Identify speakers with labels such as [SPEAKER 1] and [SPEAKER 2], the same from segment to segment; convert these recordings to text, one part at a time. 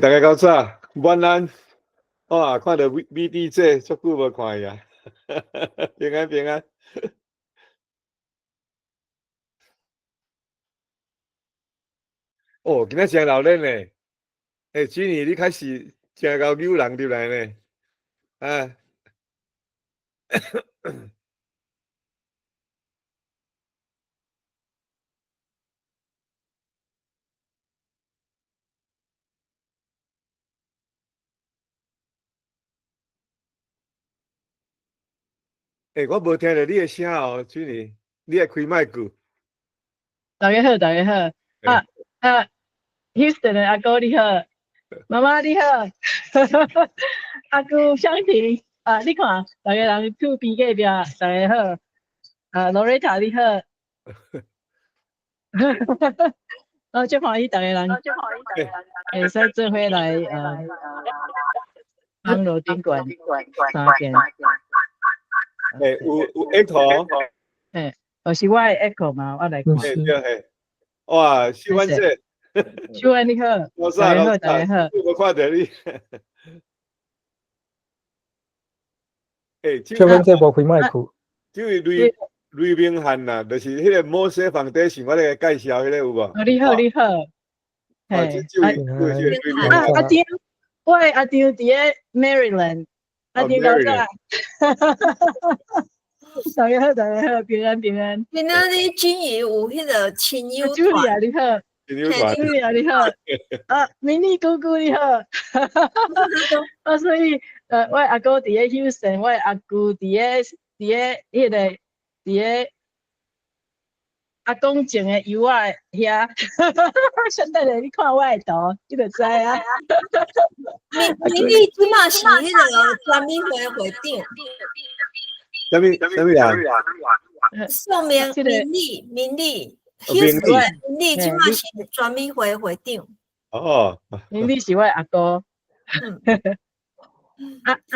[SPEAKER 1] 大家到早，晚安。哇，看到 VDJ 足久无看呀，平安平安。哦，今仔真热闹呢。今年你开始真够扭人入来呢。啊，我无听到你的声哦，今年你爱开麦克。
[SPEAKER 2] 大家好，大家好。Houston 的阿哥你好，妈妈你好，阿姑香婷你看，大家人厝边隔壁，大家好。Loretta 你好，真欢喜大家人，会使做伙来网络顶管相见。
[SPEAKER 1] 有 echo。
[SPEAKER 2] 是我的 echo 嘛，我来看。
[SPEAKER 1] 对。哇，秀安姐，
[SPEAKER 2] 秀安你好，大家好，大家好。
[SPEAKER 1] 我看到你。
[SPEAKER 3] 秀安姐无开麦克。
[SPEAKER 1] 这位雷明汉呐，就是迄个摩西房地产，我咧介绍迄个有无？
[SPEAKER 2] 你好，你好。
[SPEAKER 1] 阿丁，
[SPEAKER 2] 我阿丁伫咧 Maryland， 阿丁老早。大家好，大家好，平安平安。
[SPEAKER 4] 今仔日君怡有迄个亲友团。
[SPEAKER 2] 朱莉亚你好，朱莉亚你好，明丽姑姑你好。所以我阿哥伫咧 Houston， 我阿姑伫咧迄个伫咧阿公种的油仔遐。现在你看我的图，你就知啊。
[SPEAKER 4] 明丽即马是迄个专米会会长。
[SPEAKER 1] 什么啊？
[SPEAKER 4] 宋明明丽 Houston 明丽即马是专米会会长。
[SPEAKER 1] 哦，
[SPEAKER 2] 明丽是我阿哥。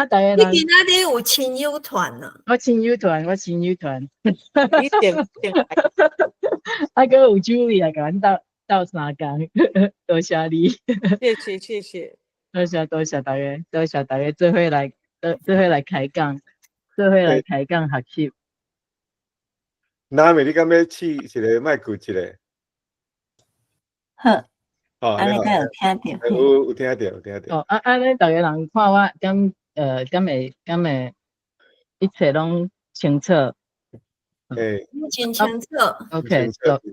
[SPEAKER 2] 大家人。
[SPEAKER 4] 你今仔日有亲友团啊？
[SPEAKER 2] 我亲友团。
[SPEAKER 4] 你点。
[SPEAKER 2] 阿哥有助理来甲阮斗三工，多谢你。
[SPEAKER 4] 谢谢。
[SPEAKER 2] 多谢大家，做伙来开讲。做伙来开讲学习。
[SPEAKER 1] 那么你敢要试一个麦克一个？
[SPEAKER 5] 好。安尼敢有听到？
[SPEAKER 1] 有听到。
[SPEAKER 2] 安尼大家人看我敢会一切拢清楚。
[SPEAKER 4] 真清楚。
[SPEAKER 2] OK，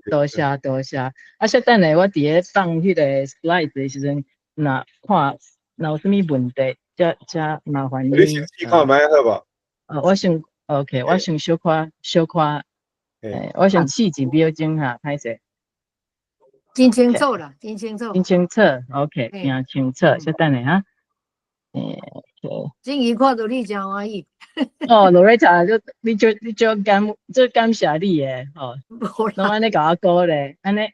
[SPEAKER 2] 多谢。稍等下我伫咧放迄个 slide 的时阵，若有啥物问题，则麻烦你。
[SPEAKER 1] 你先试看卖好无？
[SPEAKER 2] 我先 OK， 我先小看，我先试一秒钟哈，歹势。
[SPEAKER 5] 真清楚啦，真清楚。
[SPEAKER 2] OK， 真清楚，稍等下哈。
[SPEAKER 5] 今日看到你真欢喜。
[SPEAKER 2] Loretta， 你感谢你诶，拢安尼甲我鼓励，安尼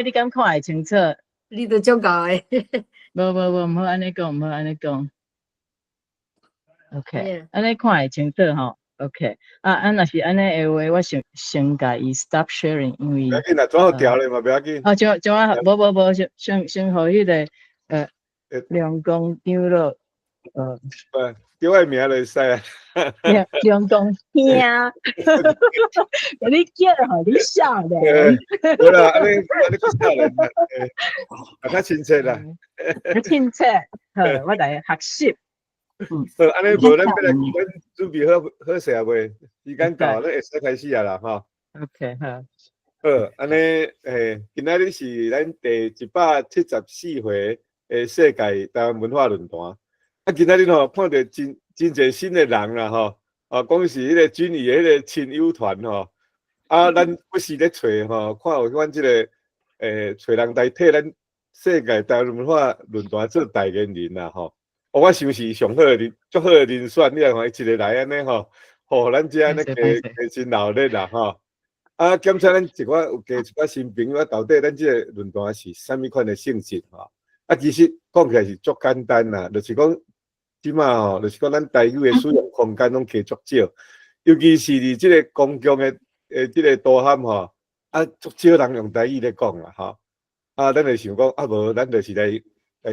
[SPEAKER 2] 你敢看会清楚？
[SPEAKER 5] 你都足够诶。
[SPEAKER 2] 无，毋好安尼讲。OK， 安尼看会清楚吼。OK， 若是安尼诶话，我先甲伊 stop sharing， 因为。
[SPEAKER 1] 不要紧啦，转好调咧嘛，不要紧。
[SPEAKER 2] 怎啊？无，先互迄个亮光张落。
[SPEAKER 1] 叫我名就会使啊。
[SPEAKER 2] 亮光兄，你叫吼，你笑咧。
[SPEAKER 1] 无啦，安尼较少咧，较亲切啦。
[SPEAKER 2] 亲切，好，我来学习。
[SPEAKER 1] 好，安尼无咱要来准备好势未？时间到，咱会使开始啊啦，吼。
[SPEAKER 2] OK， 好。
[SPEAKER 1] 好，安尼今仔日是咱第174回世界台湾文化论坛。今仔日吼看到真侪新的人啦，吼。讲是迄个军仪的迄个亲友团吼。咱不时咧找吼，看有阮即个找人来替咱世界台湾文化论坛做代言人啦，吼。我想是上好的足好的人选，你来看一个来安尼吼，互咱遮安尼加真热烈啦，吼。检查咱有加一寡新朋友，到底咱即个论坛是啥物款的性质吼？其实讲起来是足简单啦，就是讲即马吼，就是讲咱台语的使用空间拢加足少，尤其是伫即个公共的即个都市吼，足少人用台语咧讲啦，吼。咱就想讲，无咱就是来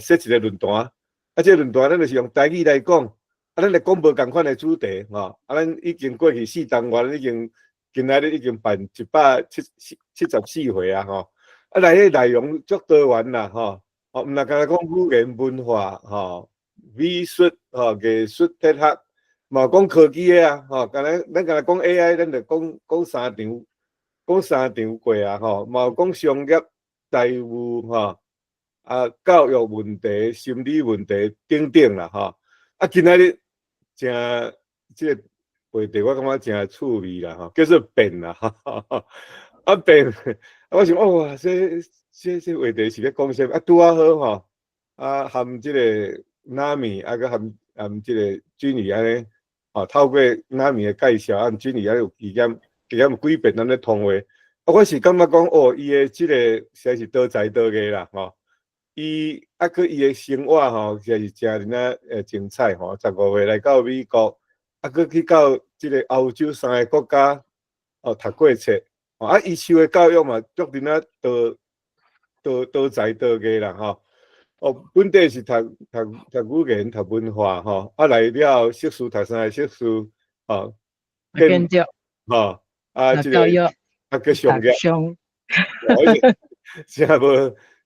[SPEAKER 1] 设一个论坛，这个论坛咱就是用台语来讲，咱来讲无共款的主题，吼。咱已经过去4单元，今仔日已经办174回啊，吼。内迄内容足多元啦，吼。毋若干讲语言文化，吼，美术，吼，艺术哲学，嘛讲科技的啊，吼。咱讲 AI， 咱就讲3场过啊，吼。嘛有讲商业、财务，吼，教育问题、心理问题等等啦，吼。今仔日真这个话题，我感觉真趣味啦，吼，叫做变啦，变，我想哇，这话题是咧讲啥？拄好吼，含这个纳米，佮含这个君怡安尼，透过纳米的介绍，君怡安有几点几遍咱咧通话。我是感觉讲哦，伊的这个实在是多才多艺啦，吼。伊的生活吼，实在是真精彩吼。15岁来到美国，去到这个欧洲3个国家，读过册。伊受的教育嘛，足多才多艺啦，吼。本地是读语言、读文化，吼。来了硕士读啥？硕士，
[SPEAKER 2] 建筑，
[SPEAKER 1] 吼，这
[SPEAKER 2] 教育，
[SPEAKER 1] 个商业，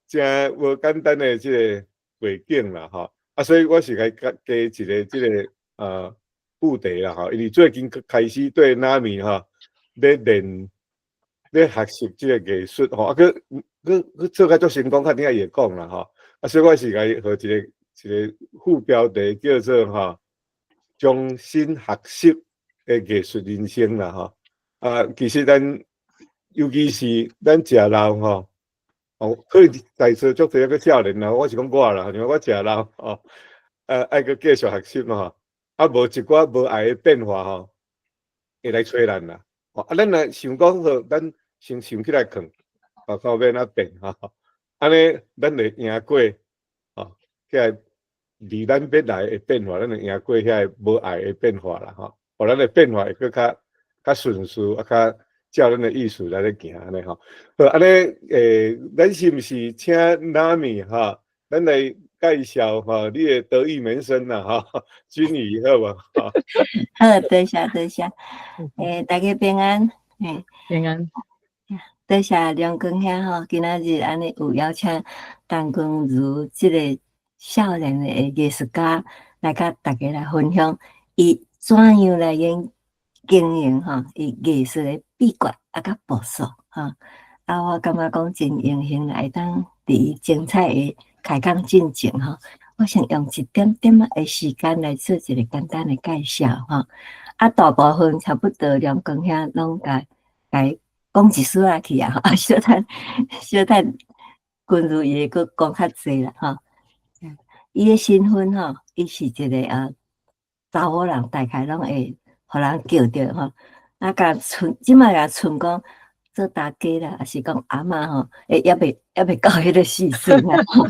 [SPEAKER 1] 真无简单的这个背景啦，吼。所以我是来加一个这个布题啦，吼。因为最近开始对纳米吼咧学习这个艺术吼，佮做甲足成功，较顶下会讲啦吼。所以我是来和一个副标题叫做吼，终身学习的艺术人生啦吼。其实尤其是咱食老吼，可能在座足侪个少年啦，我是讲我啦，因为我食老吼，爱佮继续学习嘛吼，无一寡无爱的变化吼，会来找咱啦。咱若想讲好，咱先想起来看，后面啊变哈，安尼咱会赢过，遐离咱要来的变化，咱会赢过遐无爱的变化啦，吼，互咱的变化会搁较顺遂，较照咱的意思来咧行安尼吼。好，安尼咱是毋是请纳米哈，咱来介绍哈你的得意门生啦哈，君怡好无？
[SPEAKER 3] 好，多谢。大家平安，
[SPEAKER 2] 平安。
[SPEAKER 3] 多谢梁光兄吼，今仔日安尼有邀请陈君如这个少年的艺术家来甲大家来分享，伊怎样来经营吼，伊艺术的秘诀甲步数吼。我感觉讲真荣幸来当伫精彩的开讲进程吼。我想用一点点的时间来做一个简单的介绍吼。大部分差不多梁光兄拢甲讲一丝仔去啊，小等君如伊个讲较济啦吼。伊的身份吼，伊是一个查某人，大概拢会互人叫着吼。即摆甲剩讲做大家啦，还是讲阿嬷吼，也未到迄个时阵啦吼。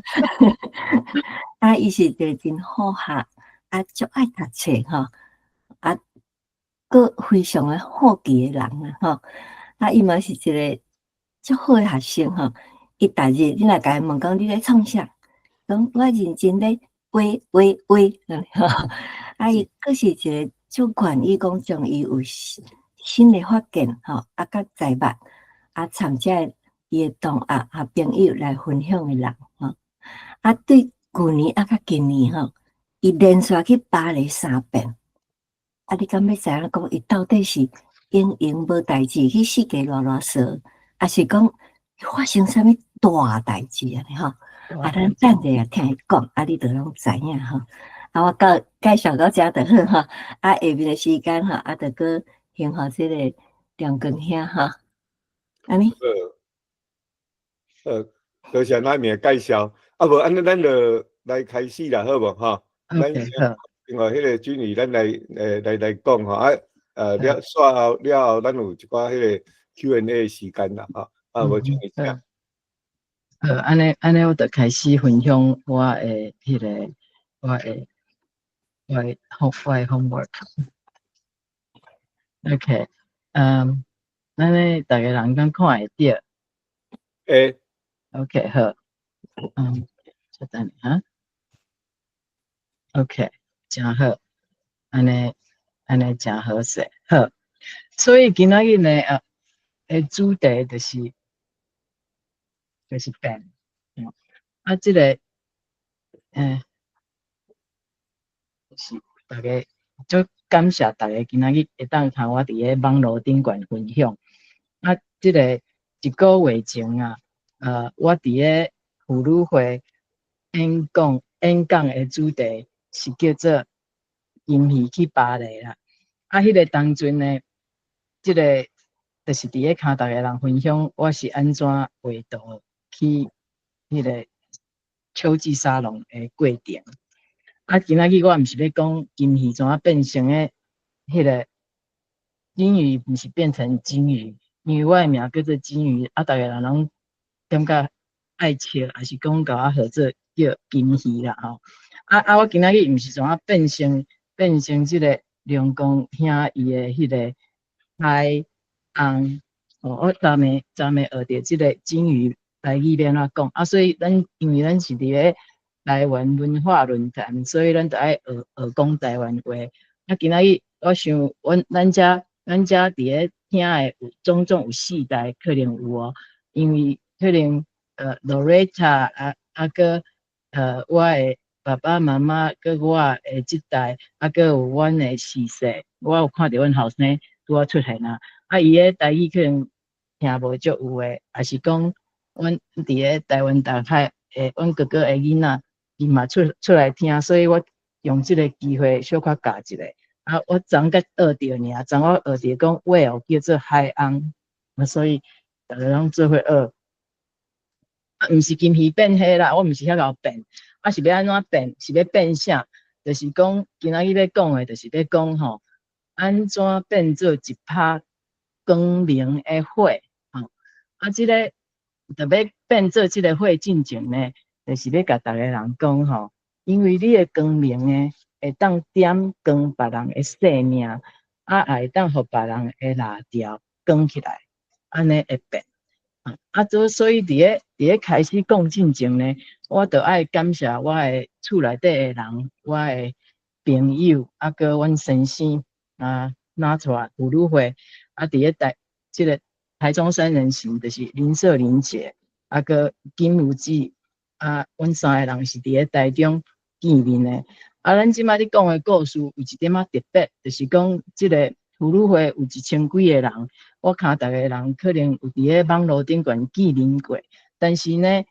[SPEAKER 3] 伊是一个真好学，足爱读册吼，佫非常的好奇的人啦吼。伊嘛是一个足好的学生吼。伊逐日你若甲伊问讲你咧创啥，讲我认真咧画，伊佫是一个足愿意讲将伊有新的发现吼，甲财物参加伊的同学朋友来分享的人吼。对去年甲今年吼，伊连续去巴黎3遍。你敢要知影讲伊到底是用无代志去世界乱踅，还是讲发生啥物大代志安尼吼？咱等者听伊讲，你就拢知影吼。我介绍到遮就好吼。下面的时间吼，就搁幸福这个梁光兄吼。安尼。
[SPEAKER 1] 多谢纳米的介绍。无安尼咱就来开始啦，好无吼？咱先另外迄个君怡，咱来讲吼。了煞后了后，咱有一寡迄个 Q&A 时间啦，无君怡讲。
[SPEAKER 2] 安尼我就开始分享我的迄个我的 homework。OK，咱咧大家人敢看会到？
[SPEAKER 1] 会。
[SPEAKER 2] OK 好，稍等哈。OK， 真好，安尼真好势。好，所以今仔日呢主题就是变。这个就是大家足感谢大家今仔日会当看我伫个网络顶悬分享。这个一个月前啊，我伫个妇女会演讲的主题是叫做金鱼去芭蕾啦。迄个当阵呢，这个就是伫个看大家人分享我是安怎画图去迄个秋季沙龙的过程。今仔日我毋是要讲金鱼怎变成的迄个金鱼，毋是变成金鱼，因为我的名叫做金鱼，大家人拢感觉爱笑，还是讲甲我合作叫金鱼啦吼。我今仔日毋是怎变成即个梁公兄伊的迄个海翁。我昨暝学着即个金鱼台语要安怎讲，所以因为咱是伫个台湾文化论坛，所以咱就爱学讲台湾话。今仔日我想，咱遮伫个听的有种有世代，可能有哦，因为可能Loretta 个我的爸爸妈妈，佮我的即代，佮有阮的四世，我有看到阮后生拄啊出现啦。伊个台语可能听无足有诶，也是讲阮伫个台湾大海阮哥哥的囡仔，伊嘛出来听，所以我用即个机会小可教一个。我昨甲学着尔，昨我学着讲 whale 叫做海翁，所以大家拢做伙学。毋是金鱼变黑啦，我毋是遐敖变，是要安怎变？是要变啥？就是讲今仔日要讲的，就是要讲吼，安怎变做一拍光明的火？即个特别变做即个火进前呢，就是要甲大家人讲吼，因为你的光明呢，会当点光别人的生命，也会当互别人的拉条光起来，安尼会变。所以伫个开始讲进前呢，我着爱感谢我的厝内底的人，我的朋友，佮阮先生拿出来妇女会，伫个即个台中三人行，就是林舍林姐，佮金如姊，阮三个人是伫个台中见面的。咱即摆咧讲的故事有一点仔特别，就是讲即个妇女会有1000几个人。我看大家人可能有伫个网络顶悬见面过，但是呢，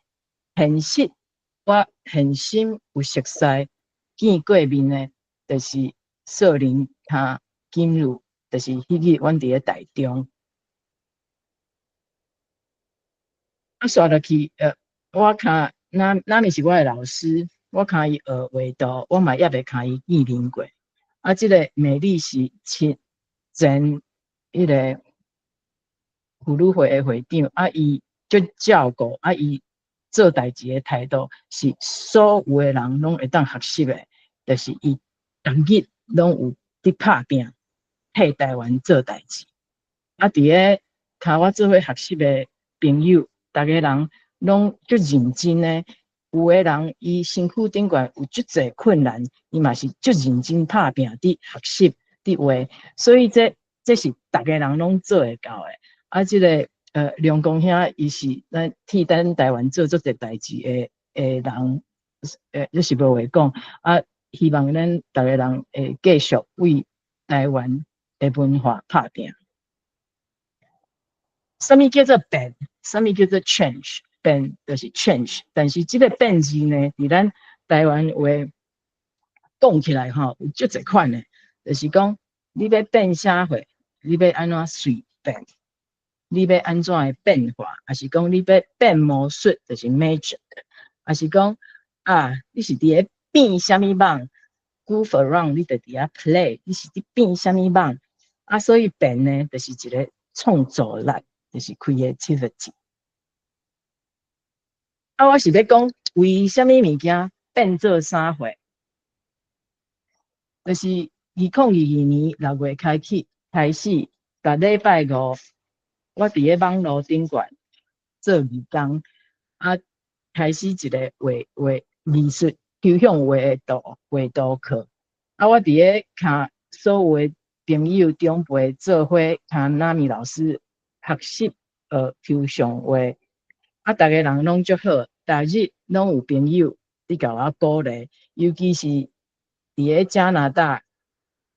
[SPEAKER 2] 我现身有熟悉见过面的，就是少林他金如，就是迄日阮伫个台中。刷落去，我看那是我的老师，我看伊学画图，我嘛也未看伊见面过。即个美丽是前迄个妇女会的会长，伊足照顾，伊做代志的态度是所有的人拢会当学习的，就是伊逐日拢有伫拍拼，替台湾做代志。伫个甲我做伙学习的朋友，大家人拢足认真的。有的人伊身躯顶悬有足侪困难，伊嘛是足认真拍拼伫学习伫画，所以这是大家人拢做会到的。即个梁公兄伊是咱替咱台湾做足侪代志的人，就是无话讲。希望咱大家人会继续为台湾的文化拍拼。什么叫做变？什么叫做 change？ 变就是 change， 但是这个变字呢，伫咱台湾话讲起来吼，有足侪款的，就是讲你要变啥货，你要安怎随变。你要安怎的变化，还是讲你要变魔术，就是 magic， 还是讲你是伫咧变啥物梦 ，goof around， 你就伫咧 play， 你是伫变啥物梦，所以变呢，就是一个创造力，就是 creativity。我是要讲为啥物物件变做啥货，就是2022年6月开始，甲礼拜5。我伫咧网络顶管做义工，啊，开始一个画艺术抽象画图课，啊，我伫咧甲所有的朋友长辈做伙，甲纳米老师学习抽象画，啊，逐个人拢足好，逐日拢有朋友伫甲我鼓励，尤其是伫咧加拿大。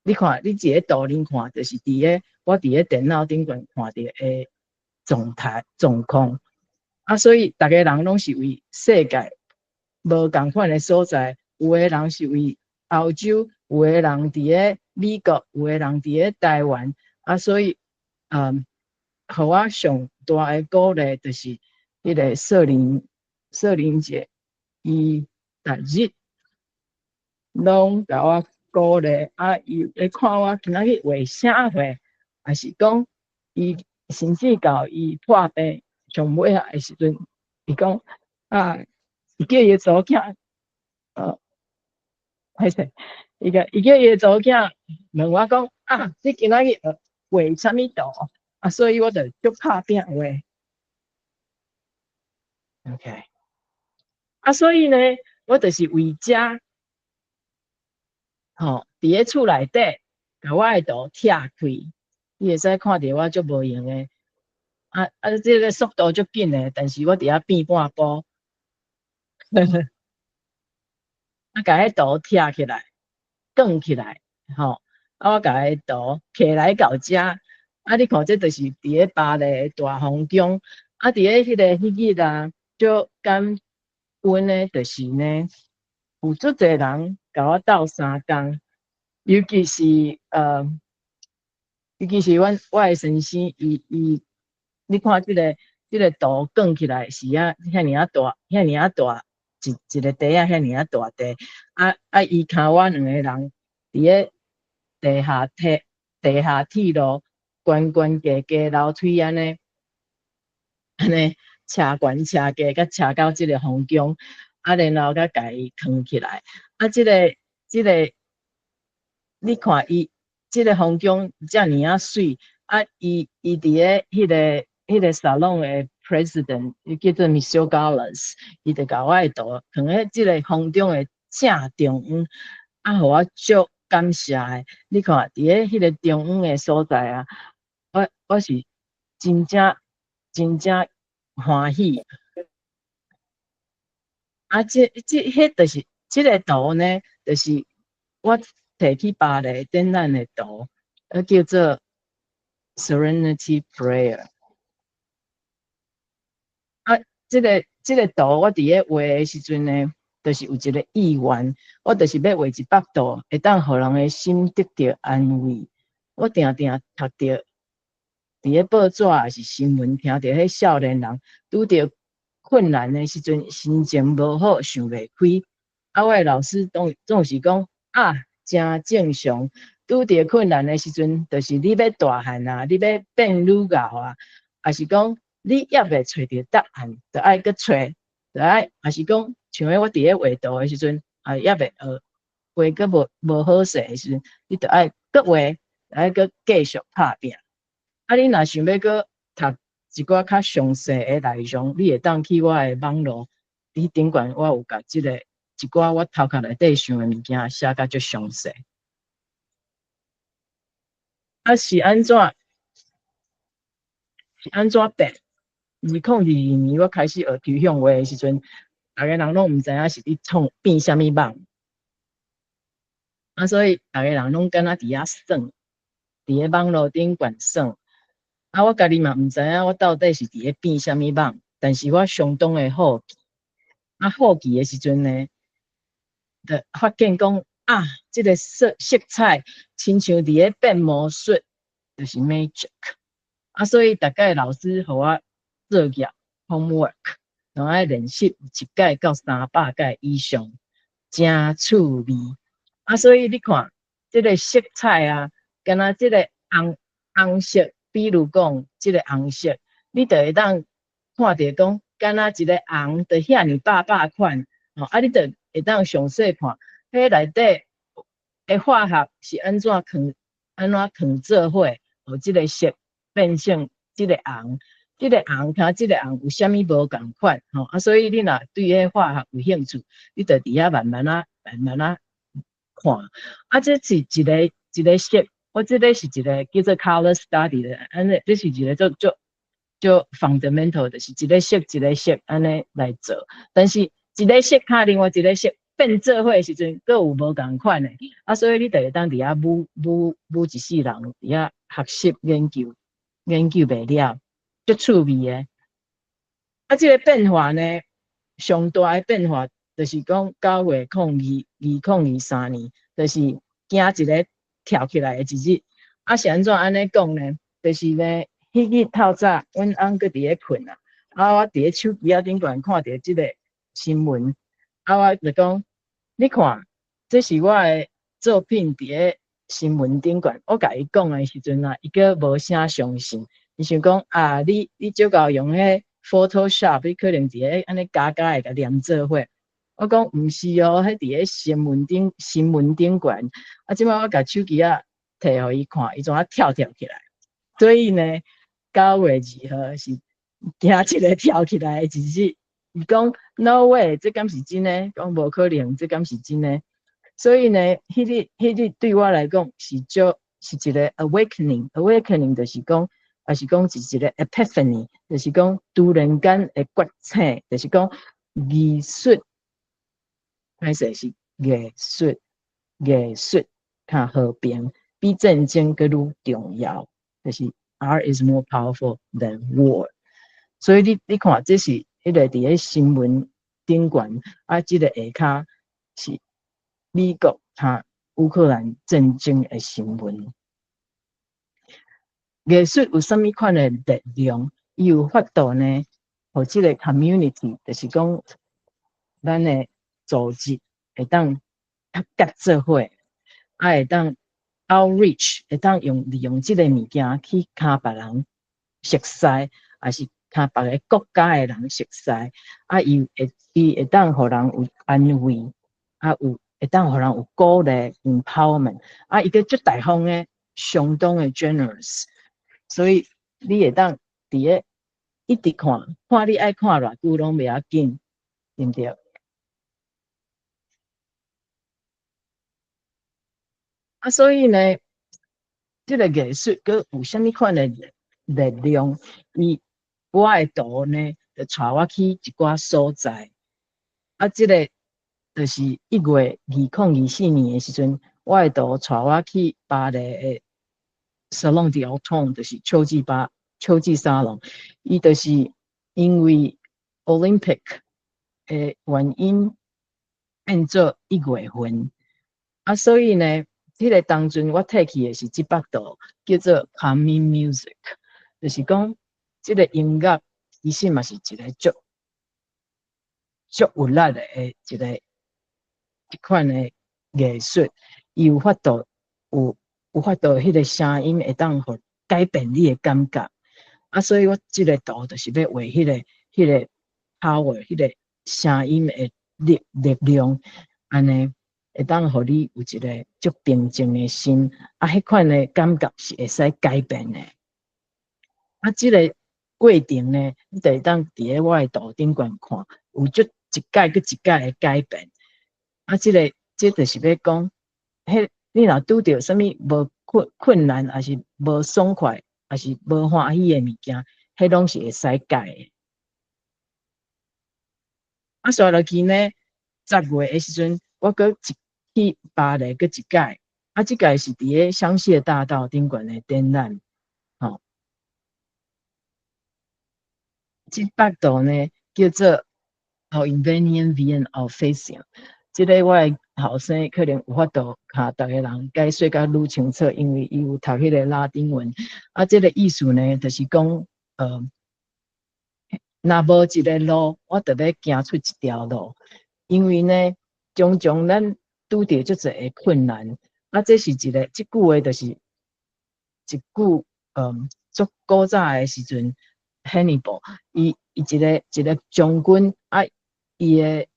[SPEAKER 2] 你看，你伫咧图灵看，就是我伫咧电脑顶管看到的状况，啊，所以逐个人拢是为世界无共款的所在，有的人是为欧洲，有的人伫咧美国，有的人伫咧台湾，啊，所以，互我上大的鼓励就是迄个瑟琳姐，伊逐日拢甲我鼓励，啊，伊会看我今仔日画啥画，还是讲伊甚至到伊破病上尾啊的时阵，伊讲啊，伊叫伊查某囝，歹势，伊叫伊查某囝问我讲啊，你今仔日画啥物图？啊，所以我就足拍拼画。OK， 啊，所以呢，我就是为遮。吼，伫咧厝内底，甲我的图拆开，你会使看到我足无用诶。这个速度足紧诶，但是我伫遐变半步，啊，甲迄图拆起来，卷起来，吼，啊，我甲迄图摕来到遮，啊，你看这就是伫咧巴黎大风中，啊，伫咧迄日啊，足感恩诶，就是呢，有足侪人。甲我斗相共，尤其是我的先生，你看这个图卷起来是遐尔大，一个地啊，遐尔大地，伊甲我两个人伫咧地下铁路悬悬低楼梯安尼车悬车低，甲车到这个风中，啊，然后甲伊扛起来。啊，这个，你看伊这个风景遮尔啊水，啊，伊伫咧迄个 salon 的 president， 伊叫做 Michelle Gallas， 伊就甲我的图放喺这个风中的正中央，啊，互我足感谢的。你看伫咧迄个中央的所在啊，我是真正欢喜。啊，迄就是这个图呢，就是我摕去巴黎展览的图，叫做 Serenity Prayer。啊，这个图我伫咧画的时阵呢，就是有一个意愿，我就是要画一幅图，会当互人的心得到安慰。我定定读到伫咧报纸也是新闻，听到迄少年人拄着困难的时阵，心情无好，想袂开。啊，我的老师总是讲啊，真正常。拄着困难的时阵，就是你要大汉啊，你要变女教啊，还是讲你也未找到答案，就爱去找，就爱，还是讲像我伫咧画图的时阵，也未画个无好势的时阵，你就爱搁画，爱搁继续拍拼。啊，你若想要搁读一寡较详细的内容，你会当去我的网络，你顶管我有甲这个一寡我头壳内底想的物件写甲足详细。啊，是安怎变？2022年我开始学抽象画的时阵，大家人拢毋知影是伫变啥物网，啊，所以大家人拢敢若伫遐算，伫咧网络顶管算。啊，我家己嘛毋知影我到底是伫咧变啥物网，但是我相当的好奇。啊，好奇的时阵呢，就发现讲啊，这个色彩亲像伫咧变魔术，就是 magic。啊，所以大概老师互我作业 homework， 拢爱练习1届到300届以上，真趣味。啊，所以你看这个色彩啊，敢若这个红色。比如讲，这个红色，你就会当看到讲，敢若一个红，就遐尔百款，啊，你就会当详细看，迄内底的化学是安怎藏做伙，这个色变成即个红，即个红甲即个红有啥物无共款吼啊，所以你若对迄化学有兴趣，你着伫遐慢慢看。啊，这是一个色，我这个是一个叫做 color study 的，安尼这是一个就 fundamental 的，是一个色安尼来做。但是一个色甲另外一个色变做伙的时阵，各有无共款的。啊，所以你就会当伫遐舞一世人伫遐学习研究袂了，足趣味的。啊，这个变化呢，上大的变化就是讲9月2023年，就是惊一个跳起来的一日。啊，是安怎安尼讲呢？就是呢，迄日透早，阮翁搁伫咧困啊，啊，我伫咧手机顶悬看到即个新闻，啊，我就讲，你看，这是我的作品伫咧新闻顶悬。我甲伊讲的时阵啊，伊个无啥相信，伊想讲啊，你少够用迄 Photoshop， 你可能伫咧安尼加会甲连做伙。我讲毋是哦，迄伫咧新闻顶悬。啊，即摆我甲手机啊摕互伊看，伊怎啊跳起来。所以呢，9月2號是驚一個跳起來的日子。伊講 no way， 這敢是真的？講無可能，這敢是真的？所以呢，迄日對我來講是一個 awakening 就是講，也是講是一個 epiphany， 就是講突然間的覺醒，就是講藝術，還是藝術較和平，比戰爭更重要。就是 art is more powerful than war， 所以你看，这是迄个伫咧新闻顶悬啊，即个下骹是美国甲乌克兰战争的新闻。艺术有啥物款的力量？伊有法度呢，互即个 community， 就是讲咱的组织会当较结做伙，啊会当。outreach 会当利用即个物件去甲别人熟悉，还是甲别个国家的人熟悉，啊，伊会当互人有安慰，啊会当互人有鼓励 empowerment， 啊伊个足大方的，相当的 generous， 所以你会当伫咧一直看你爱看偌久拢袂要紧，对不对？啊，所以呢，这个艺术佮有啥物款的力量？我的图呢，就带我去一寡所在。啊，这个就是1月2024年的时阵，我的图带我去巴黎的 Salon d'Automne， 就是秋季沙龙。伊就是因为 Olympic 的原因变做1月份。啊，所以呢。迄个当阵我摕去的是即幅图，叫做 calming music， 就是讲即个音乐其实嘛是一个足有力的一款的艺术，伊有法度迄个声音会当互改变你的感觉。啊，所以我即个图就是要为迄个 power， 迄个声音的力量，安尼。会当互你有一个足平静的心，啊，迄款的感觉是会使改变的。啊，即个过程呢，你就会当伫咧我的图顶悬看，有足一届搁一届的改变。啊，这就是要讲，你若拄着啥物无困难，还是无爽快，还是无欢喜的物件，迄拢是会使改的。啊，刷落去呢，10月的时阵。我搁去巴黎搁一届，啊，即届是伫咧香榭大道顶悬的展览，吼。即幅图呢叫做 Invenian Vian of Facing， 即个我的后生可能有法度甲逐个人解说甲愈清楚，因为伊有读迄个拉丁文，啊，即个意思呢，就是讲，若无一个路，我就要行出一条路，因为呢。常常咱拄着足侪个困难，啊，这是即句话，就是一句足古早的时阵 ，Hannibal， 伊一个将军啊，伊的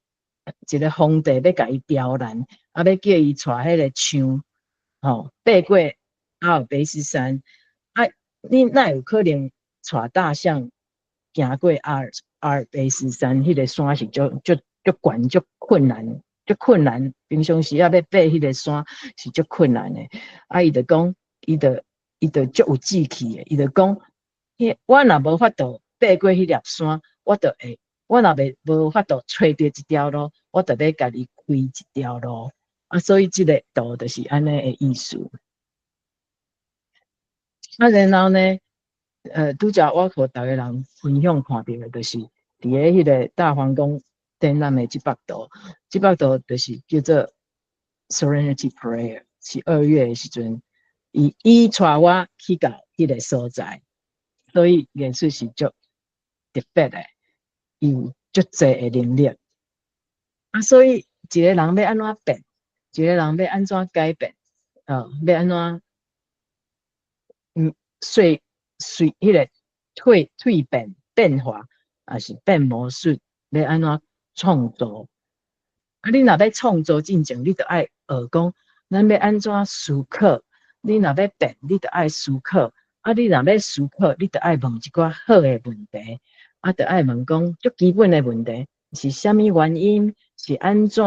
[SPEAKER 2] 一个皇帝要甲伊刁难，啊，要叫伊带迄个枪，吼，爬过阿尔卑斯山，啊，你哪有可能带大象行过阿尔卑斯山，迄个山是足悬、足困难。平常时要爬迄个山是足困难的。伊就讲，伊就足有志气的。伊就讲，我若无法度爬过迄粒山，我若无法度找到一条路，我就要家己开一条路。所以这个图就是安尼的意思。然后呢，拄则我互大家人分享看到的，就是伫咧迄个大皇宫展览的这幅图，这幅图就是叫做 Serenity Prayer， 是2月的时阵，伊带我去到迄个所在，所以艺术是足特别的，有足侪的能力。所以一个人要安怎变，一个人要安怎改变，要安怎迄个蜕变化，还是变魔术，要安怎创造？你若要创造进前，你就爱学讲，咱要安怎思考？你若要变，你就爱思考。你若要思考，你就爱问一寡好的问题，就爱问讲最基本的问题是啥物原因？是安怎？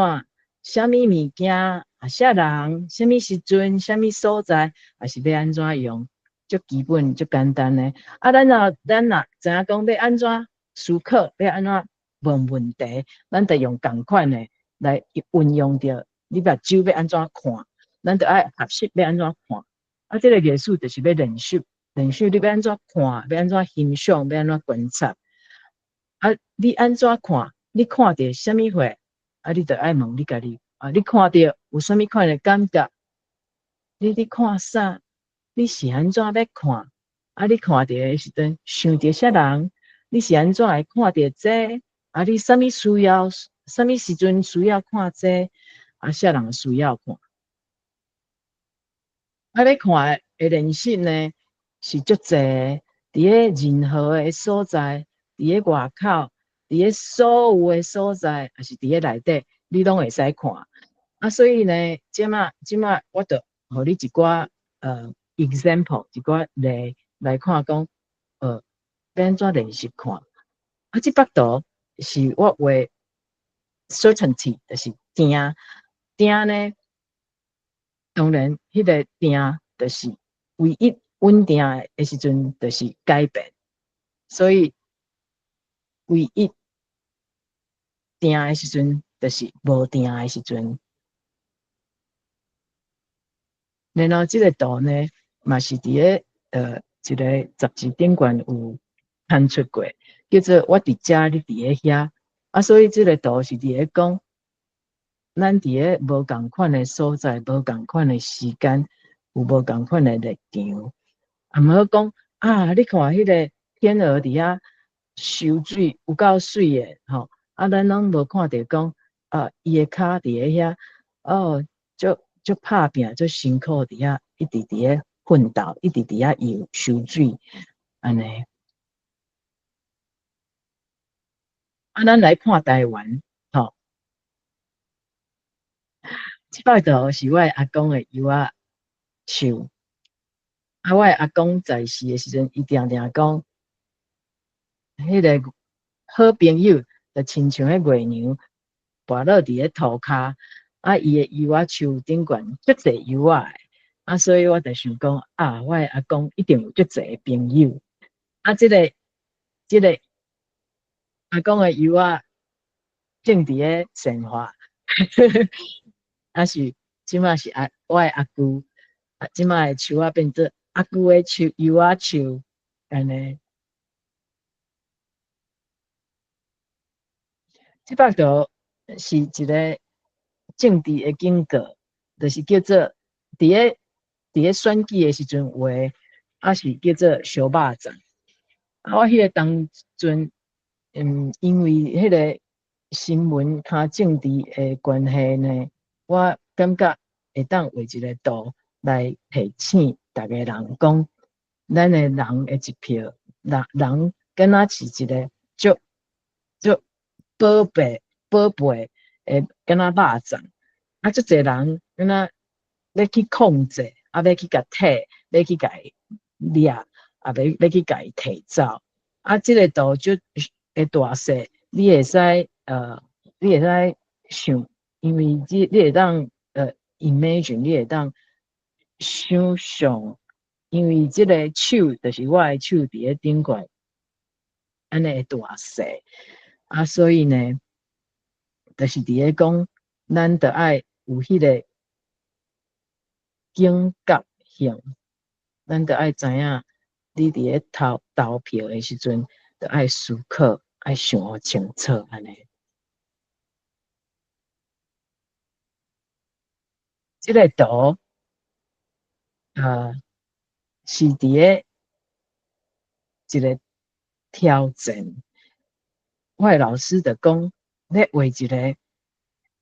[SPEAKER 2] 啥物物件？啥人？啥物时阵？啥物所在？还是要安怎用？最基本、最简单的。咱若知影讲要安怎思考，要安怎问题，咱就用同款的来运用着。你目睭要安怎看？咱就爱合适要安怎看？这个艺术就是要练习你要安怎看？要安怎欣赏？要安怎观察？你安怎看？你看到啥物货？你就爱问你家己。你看到有啥物款的感觉？你看啥？你是安怎要看？你看到的时阵想到啥人？你是安怎会看到这？你啥物需要？啥物时阵需要看这？啥人需要看？要看的练习呢是足侪，伫咧任何的所在，伫咧外口，伫咧所有的所在，还是伫咧内底，你拢会使看。所以呢，即马我就互你一寡example， 一寡例来看讲，要安怎练习看。这幅图是我画 certainty， 就是定呢。当然，迄个定就是唯一稳定的时阵，就是改变。所以，唯一定的时阵，就是无定的时阵。然后，这个图呢，嘛是伫咧一个杂志顶悬有刊出过，叫做我伫遮，你伫咧遐。所以这个图是伫咧讲。咱伫咧无共款的所在，无共款的时间，有无共款的立场。毋好讲你看迄个天鹅伫遐游水，有够水的吼。咱拢无看到讲伊的骹伫咧遐，足拍拼，足辛苦伫遐，一直伫咧奋斗，一直伫遐游水，安尼。咱来看台湾。这摆图是我阿公的油仔树。我阿公在世的时阵，伊定讲，迄个好朋友就亲像迄月娘，跋落伫咧涂骹。伊的油仔树顶悬足侪油仔。所以我就想讲，我阿公一定有足侪朋友。这个阿公的油仔正伫咧生活。是即马是我的阿舅，即马的树变做阿舅的树，油仔树，安尼。这幅图是一个政治的警告，就是叫做伫咧选举的时阵画，是叫做小肉粽。我迄个当阵，因为迄个新闻较政治的关系呢。我感觉会当画一个图来提醒大家人讲，咱的人的一票，人敢若是一个足宝贝的，敢若肉粽。足侪人敢若要去控制，要去甲摕，要去甲掠。要去甲伊提走。这个图就会大细，你会使想，因为你会当imagine， 你会当想象，因为这个手就是我的手伫咧顶悬，安尼会大细所以呢，就是伫咧讲，咱得爱有迄个警觉性，咱得爱知影，你伫咧投票的时阵，得爱思考，爱想清楚安尼。这个图，是伫咧一个挑战。我的老师就讲，要画一个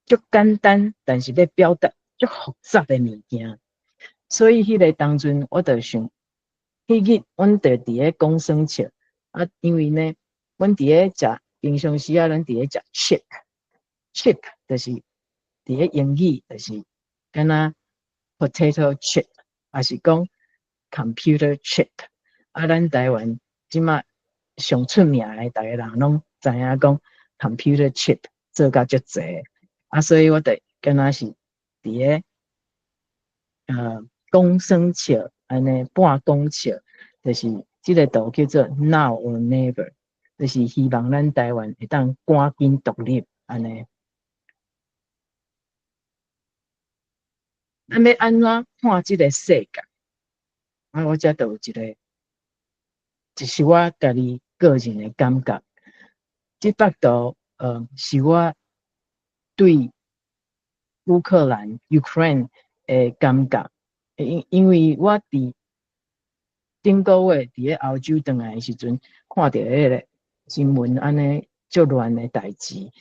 [SPEAKER 2] 足简单，但是要表达足复杂的物件。所以迄个当阵，我就想，迄日阮就伫咧讲生笑因为呢，阮伫咧食平常时咱伫咧食 chip 就是伫咧英语就是敢若 potato chip， 也是讲 computer chip。咱台湾即马上出名的，大家人拢知影讲 computer chip 做甲足济所以我就敢若是伫咧讲生笑安尼半讲笑，就是即个图叫做 Now or Never， 就是希望咱台湾会当赶紧独立安尼。咱要安怎看即个世界？我遮就有一个，就是我家己个人的感觉。即幅图是我对乌克兰 Ukraine 的感觉。因为我伫顶个月伫咧欧洲回来的时阵，看到迄个新闻安尼足乱的代志，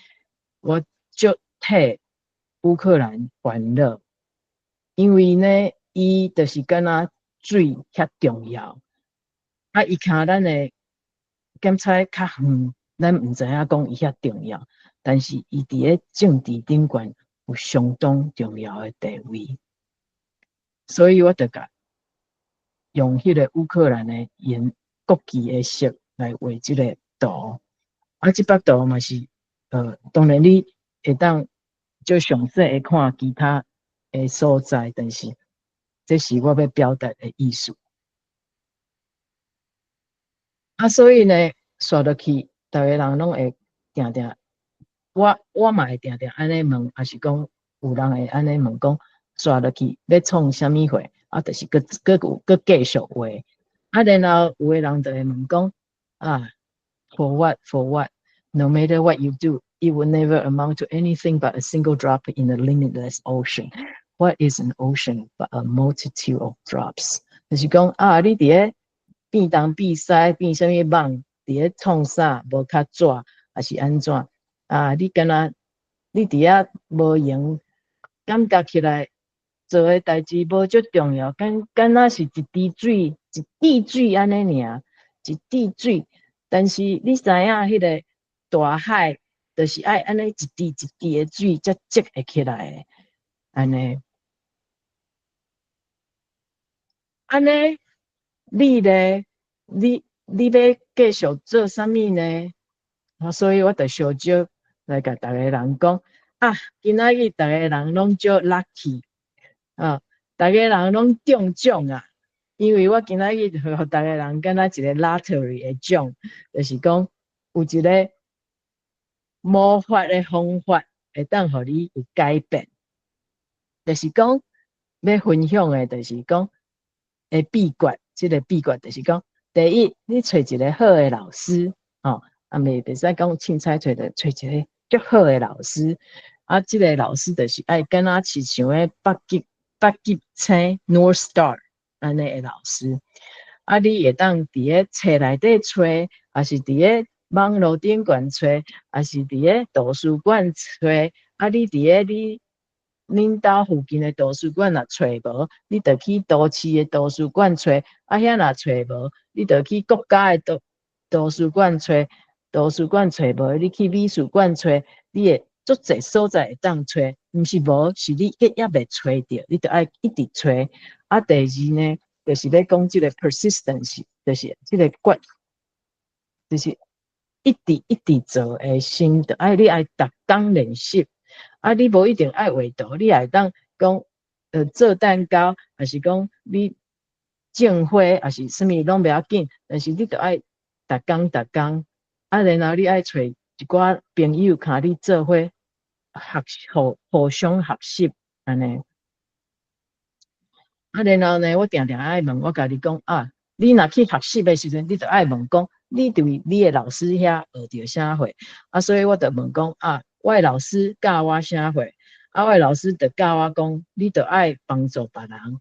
[SPEAKER 2] 我足替乌克兰烦恼。因为呢，伊就是敢若水遐重要，伊徛咱的检测较远，咱毋知影讲伊遐重要，但是伊伫咧政治顶悬有相当重要的地位。所以我就甲用迄个乌克兰的国旗的色来画即个图。即幅图嘛是当然你会当就详细会看其他的所在，但是这是我要表达的意思。所以呢，刷落去，逐个人拢会定定，我嘛会定定安尼问，还是讲有人会安尼问讲。刷落去要创啥物货就是搁继续画然后有的人就会问讲for what no matter what you do it will never amount to anything but a single drop in a limitless ocean. What is an ocean but a multitude of drops? 就是讲你伫咧变东变西变啥物网伫咧创啥无较纸还是安怎你敢若你伫遐无用感觉起来做的代志无足重要，敢若是一滴水安尼尔，一滴水。但是你知影迄个大海，就是爱安尼一滴一滴的水才积会起来的，安尼。你咧，你要继续做啥物呢？所以我就小少来甲逐个人讲今仔日逐个人拢足 lucky。逐个人拢中奖因为我今仔日互逐个人敢若一个 lottery 的奖，就是讲有一个魔法的方法会当互你有改变，就是讲要分享的，就是讲的秘诀。这个秘诀就是讲，第一，你找一个好的老师袂使讲凊彩找一个足好的老师这个老师就是爱敢若是像北极星 North Star 安尼的老师你会当伫咧册内底找，还是伫咧网络顶悬找，还是伫咧图书馆找你伫咧恁兜附近的图书馆若找无，你就去都市的图书馆找遐若找无，你就去国家的图书馆找，图书馆找无，你去美术馆找，你会足侪所在会当找，毋是无，是你还未找到，你就爱一直找第二呢，就是要讲这个 persistence，就是这个决，就是一直一直做诶心得，你爱逐工练习，你无一定爱画图，你爱当讲做蛋糕，还是讲你种花，还是啥物拢袂要紧，但是你着爱逐工，然后你爱找一寡朋友，甲你做伙互相学习安尼。然后呢，我定定爱问，我甲你讲你若去学习的时阵，你着爱问讲，你对你的老师遐学着啥货？所以我着问讲我的老师教我啥货？我的老师着教我讲，你着爱帮助别人。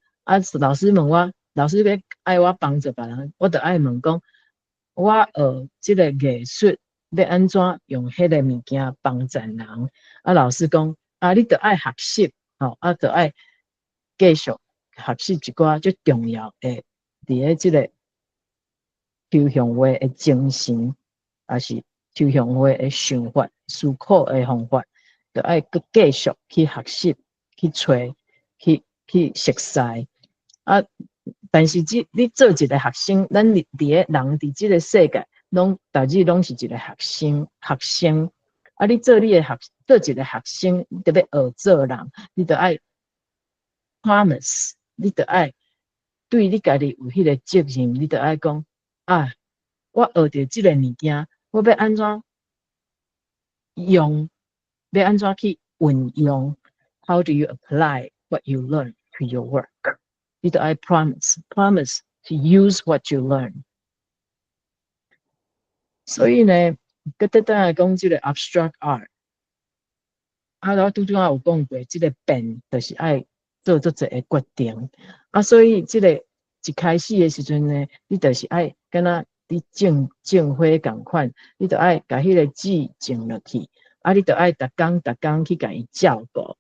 [SPEAKER 2] 老师问我，老师要爱我帮助别人，我着爱问讲，我学这个艺术要安怎用迄个物件帮助人？老师讲你着爱学习，着爱继续学习一寡最重要的，伫咧即个抽象画的精神，也是抽象画的想法、思考的方法，就爱佮继续去学习、去找、去熟悉。但是你做一个学生，咱伫咧人伫即个世界，逐日拢是一个学生。你做一个学生，你特别学做人，你就爱 promise。你着爱对你家己有迄个责任，你着爱讲我学着即个物件，我要安怎用，要安怎去运用 ？How do you apply what you learn to your work？ 你着爱 promise to use what you learn。所以呢，佮等来讲即个 abstract art， 我拄有讲过，即个变就是爱做一个决定。所以这个一开始的时阵呢，你就是爱敢若你种花共款，你就爱甲迄个籽种落去，你就爱逐工去甲伊照顾，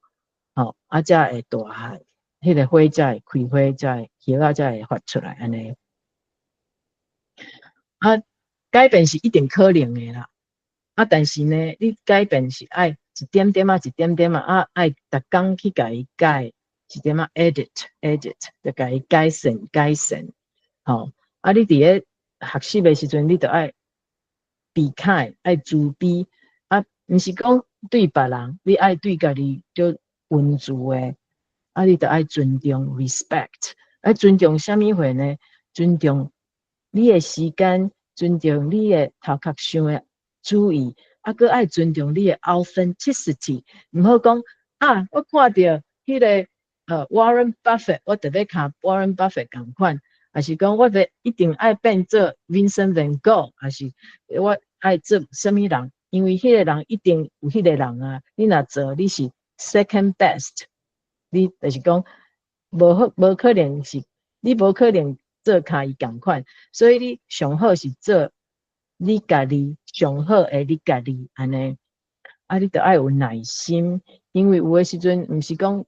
[SPEAKER 2] 才会大汉，迄个花才会开花，才会叶才会发出来安尼。改变是一定可能的啦，但是呢，你改变是爱一点点爱逐工去甲伊改。一点edit， 就甲伊改善。你伫咧学习的时阵，你就爱避开，爱自卑，毋是讲对别人，你爱对家己就温柔的，你就爱尊重 respect， 尊重啥物货呢？尊重你的时间，尊重你的头壳想的注意，佮爱尊重你的 authenticity， 毋好讲我看到迄个。Warren Buffett， 我特别看 Warren Buffett 共款，还是讲我一定爱变做 Vincent Van Gogh， 还是我爱做什么人？因为迄个人一定有迄个人你若做你是 second best， 你就是讲无可能是，你无可能做甲伊共款，所以你上好是做你家己上好的你家己安尼。你着爱有耐心，因为有的时阵毋是讲。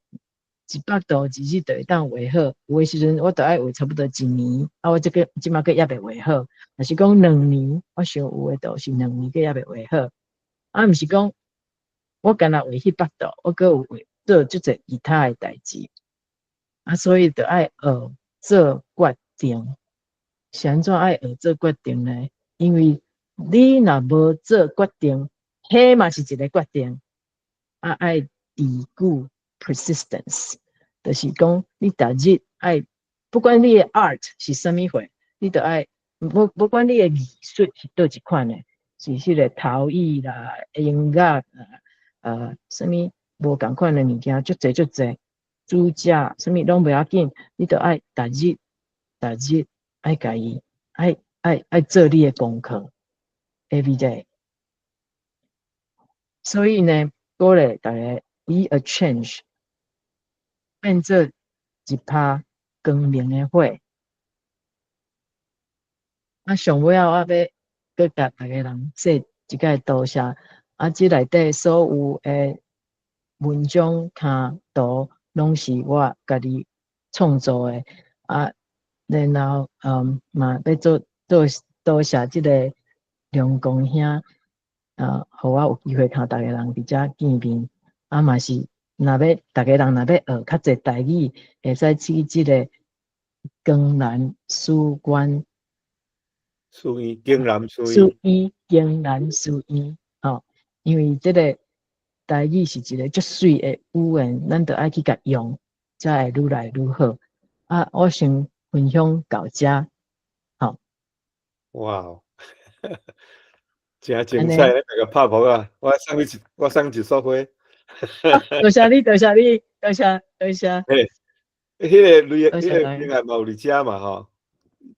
[SPEAKER 2] 100度2日就会当画好，有的时阵我着爱画差不多1年，我即马佫也袂画好。若是讲2年，我想有的度是2年佫也袂画好。毋是讲我干那画100度，我佫有画做即个其他的代志。所以着爱学做决定。是安怎爱学做决定呢？因为你若无做决定，迄嘛是一个决定。爱持久 persistence。就是讲，你逐日爱，不管你的 art 是啥物货，你就爱，不管你的艺术是倒一款的，是迄个陶艺啦、音乐啥物无共款的物件，足侪，煮食啥物拢袂要紧，你就爱逐日爱家己爱做你的功课 ，every day。所以呢，鼓励大家 be a change。变做一拍光明的火。上尾我要佮大家人说一个多谢。这内底所有的文章、卡图，拢是我家己创作的。然后嘛要做多谢这个梁公兄，互我有机会甲大家人伫遮见面。嘛是。大家人若要学较侪台语，会使去即个江南书馆
[SPEAKER 1] 书院，江南书
[SPEAKER 2] 书
[SPEAKER 1] 院，
[SPEAKER 2] 院，江南书院，吼，因为这个台语是一个足水的语言，咱着爱去甲用，才会愈来愈好。啊，我想分享到遮，吼，
[SPEAKER 1] 哇，真精
[SPEAKER 2] 安尼，
[SPEAKER 1] 彩，大家拍婆啊！我送一束花。
[SPEAKER 2] 多谢你，多谢你，多谢多谢，
[SPEAKER 1] 嘿，迄个旅，
[SPEAKER 2] 多
[SPEAKER 1] 迄个
[SPEAKER 2] 谢多谢，
[SPEAKER 1] 名嘛有伫遮嘛吼，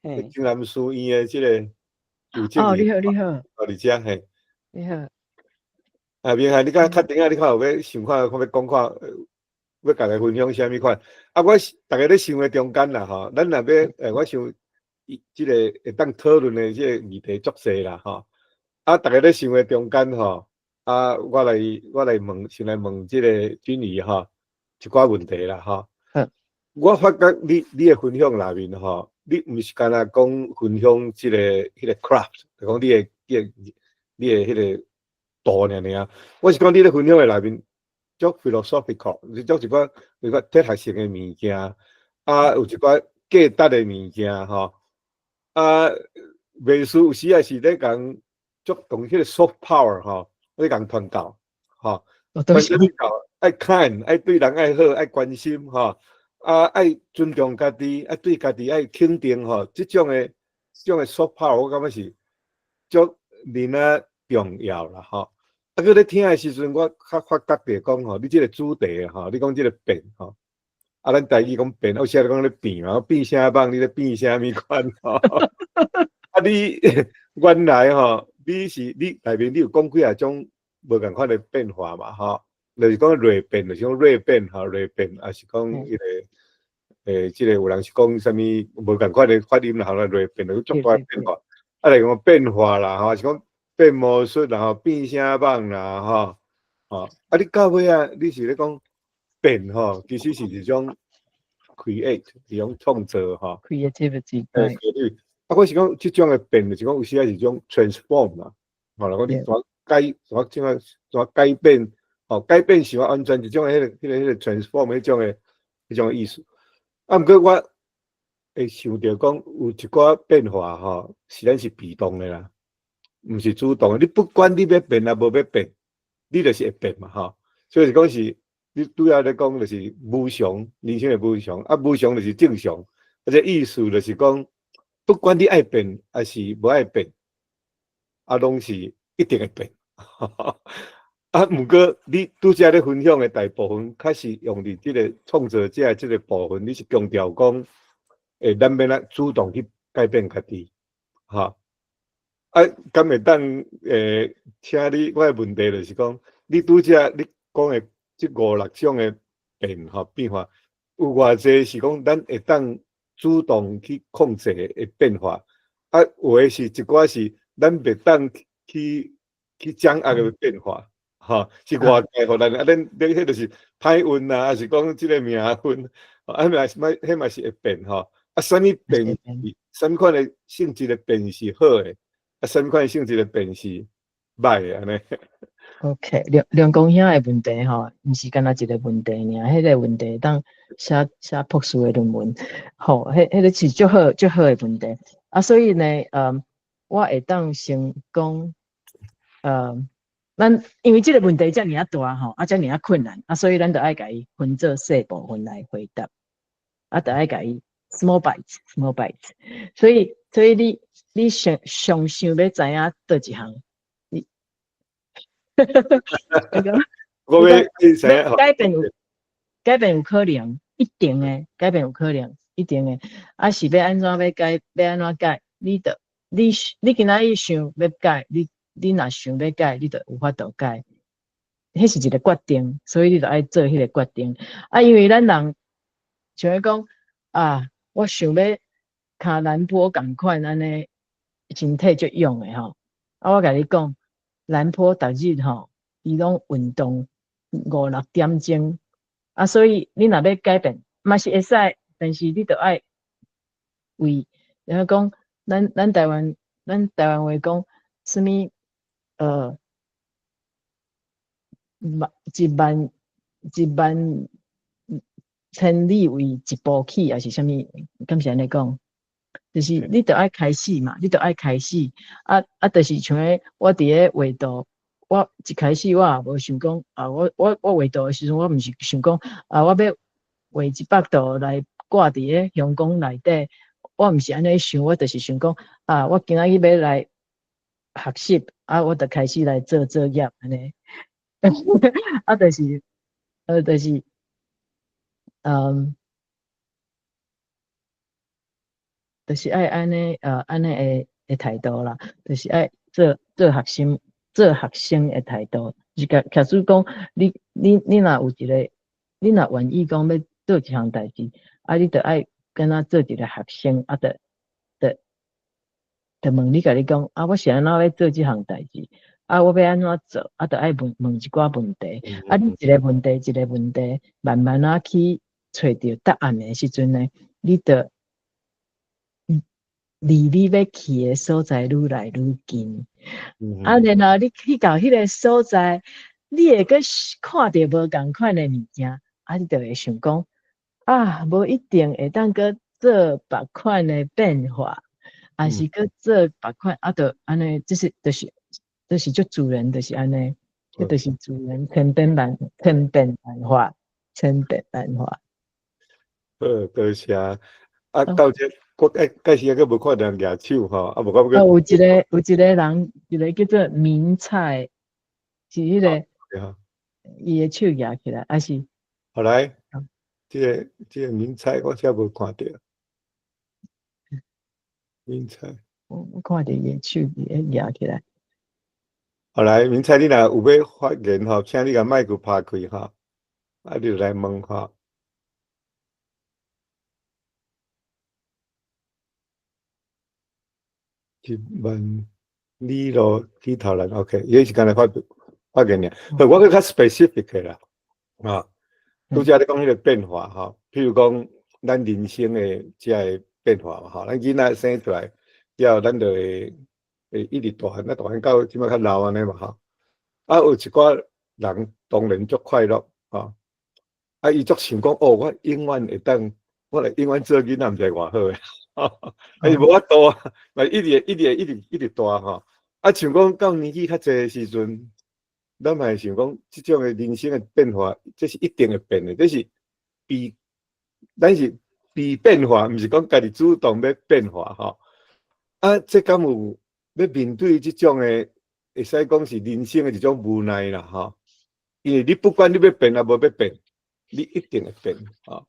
[SPEAKER 2] 嘿，
[SPEAKER 1] 江南书院的即个有证
[SPEAKER 2] 哦，
[SPEAKER 1] 人
[SPEAKER 2] 你好，你好，
[SPEAKER 1] 有伫遮嘿。
[SPEAKER 2] 你好，
[SPEAKER 1] 啊，明海，你较顶下，你看有要想看，看要讲看，要甲大家分享啥物款？啊，我大家咧想的中间啦吼，咱若要我想，即个会当讨论的即个议题足济啦吼。啊，大家咧想的中间吼，啊，我来问，先来问即个君怡吼，一寡问题啦吼。我发觉你的分享内面吼，你毋是干那讲分享即个迄个 craft， 就讲你的迄个道尔。我是讲你咧分享的内面足 philosophical， 是足一寡哲学性的物件，啊，有一寡价值的物件吼，啊，袂输有时也是咧讲足同迄个 soft power 吼，咧讲传教吼，传教爱 kind， 爱对人爱好，爱关心吼。啊，爱尊重家己，啊，对家己爱肯定吼，即种的 soft power， 我感觉是足人啊重要啦吼。啊，佮咧听的时阵，我较发觉着讲吼，你即个主题吼，你讲即个变吼，啊，咱台语讲变，有时咧讲咧变嘛，变啥棒，你咧变啥物款吼？啊，你原来吼，你内面你有讲几啊种无共款的变化嘛吼？就是讲锐变，就是讲锐变吼，锐变，也是讲迄个即个有人是讲啥物无共款的发音啦，吼，锐变就足大变化。啊，来讲变化啦，吼，是讲变魔术啦，吼，变啥棒啦，吼，吼。啊，你到尾啊，你是咧讲变吼，其实是一种 create， 一种创造吼。
[SPEAKER 2] creativity，
[SPEAKER 1] 对。啊，我是讲即种的变，就是讲有时啊是一种 transform 啦，吼，如果你怎改变。哦，改变是完全一种迄个 transform 迄种意思。啊，毋过我会想着讲有一寡变化吼，是咱是被动的啦，毋是主动的。你不管你要变啊，无要变，你就是会变嘛吼。所以是讲是，你拄仔咧讲就是无常，人生的无常，啊，无常就是正常。而且意思就是讲，不管你爱变还是无爱变，啊，拢是一定会变。啊，毋过你拄则咧分享的大部分，开始用伫即个创造者即个部分，你是强调讲，咱免咱主动去改变家己，哈。啊，敢会当请你，我的问题就是讲，你拄则你讲的即5、6种的变化，有偌济是讲咱会当主动去控制的变化，啊，有的是一寡是咱袂当去掌握的变化。吼，是外界互咱啊，恁迄就是歹运啊，还是讲即个命运，啊，迄嘛是会变吼。啊，啥物变？啥物款的性质的变是好诶，啊，啥物款性质的变是歹诶，安尼。
[SPEAKER 2] OK， 梁公兄的问题吼，毋是干那一个问题尔，迄个问题当写博士的论文，吼，迄个是足好的问题。啊，所以呢，我会当先讲，咱因为这个问题遮尔啊大吼，啊遮尔啊困难，啊所以咱就爱甲伊分做细部分来回答，啊就爱甲伊 small bites。所以你上想要知影倒一项，你
[SPEAKER 1] 我要知影
[SPEAKER 2] 改变有可能，一定诶，改变有可能，一定诶。啊是要安怎要改，要安怎改，你今仔日想要改，你若想要改，你就有法度改，迄是一个决定，所以你就爱做迄个决定。啊，因为咱人像讲啊，我想要骹兰坡共款安尼，身体足勇诶吼。啊，我甲你讲，兰坡逐日吼，伊拢运动5、6点钟，啊，所以你若要改变，嘛是会使，但是你着爱为，然后讲咱台湾话讲，什么一万千里为一步起，还是啥物？敢是安尼讲？就是你得爱开始嘛，你得爱开始，就是像我伫咧画图，我一开始我也无想讲我画图的时阵，我毋是想讲我要画100图来挂伫咧香港内底，我毋是安尼想，我就是想讲我今仔日要来学习，我就开始来做业安尼，就是就是爱安尼的态度啦，就是爱做学生的态度。就假使讲你若有一个，你若愿意讲要做一项代志，你着爱敢若做一个学生，着问你家己讲我是安怎要做这项代志，我要安怎做，着爱问一寡问题，你一个问题，慢慢去找到答案的时阵呢，你着离你要去的所在愈来愈近。然后你去到迄个所在，你会阁看到无同款的物件，你就会想讲无一定会当阁做别款的变化，还是阁做别款，就安尼，就是足自然，就是安尼，这就是自然千变万化。
[SPEAKER 1] 多谢到这。我介时还无看到人举手吼，无我
[SPEAKER 2] 有一个人，一个叫做明菜，是迄个，伊的手举起来，还是？
[SPEAKER 1] 后来，这个明菜我才无看到，明菜，
[SPEAKER 2] 我看到伊的手举起来。
[SPEAKER 1] 后来，明菜你若有要发言吼，请你甲麦克拍开吼，你就来问吼。一万里路起头人 ，OK， 伊是刚才发言尔，我更较 specific 的啦，拄则你讲迄个变化吼，譬如讲咱人生的这个变化嘛吼，咱囡仔生出来，以后咱就会一直大汉，大汉到即摆较老安尼嘛吼，有一寡人当然足快乐吼，伊足想讲我永远会当，我来永远做囡仔，毋知偌好诶。是无法度一直大吼。像讲到年纪较济诶时阵，咱嘛会想讲，即种诶人生诶变化，这是一定会变诶，这是咱是被变化，毋是讲家己主动要变化吼。这敢有要面对即种诶，会使讲是人生诶一种无奈啦吼。因为你不管你要变啊无要变，你一定会变吼。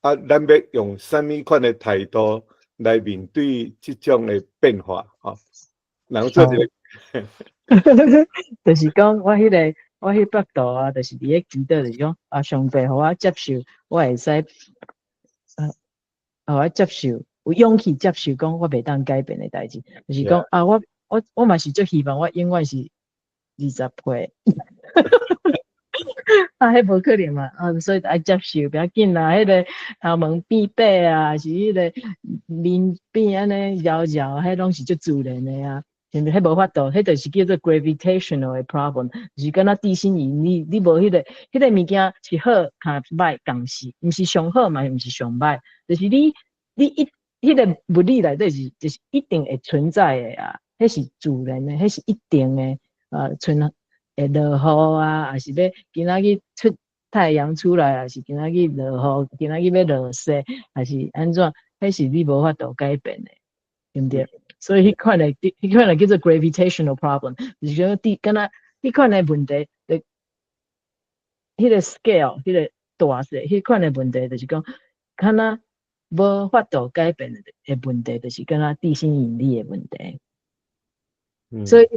[SPEAKER 1] 咱要用什么款的态度来面对这种的变化？然后做一个，
[SPEAKER 2] 就是讲我迄幅图就是伫咧祈祷，就是讲上帝互我接受，我会使互我接受，有勇气接受讲我袂当改变的代志，就是讲我嘛是最希望我永远是20岁。迄无可能嘛，所以爱接受，不要紧啦。迄个头毛变白是迄个面变安尼摇摇，迄拢是足自然的啊。迄无法度，迄就是叫做 gravitational 的 problem， 就是敢若地心引力，你无迄个物件是好甲歹共时，毋是上好嘛，毋是上歹，就是你迄个物理内底就是一定会存在的啊，迄是自然的，迄是一定的会落雨还是要今仔日出太阳出来，还是今仔日落雨，今仔日要落雪，还是安怎？迄是你无法度改变的，对不对？所以迄款的叫做 gravitational problem， 就是讲敢若迄款的问题，迄个 scale， 迄个大小，迄款的问题就是讲，敢若无法度改变的问题，就是敢若地心引力的问题。所以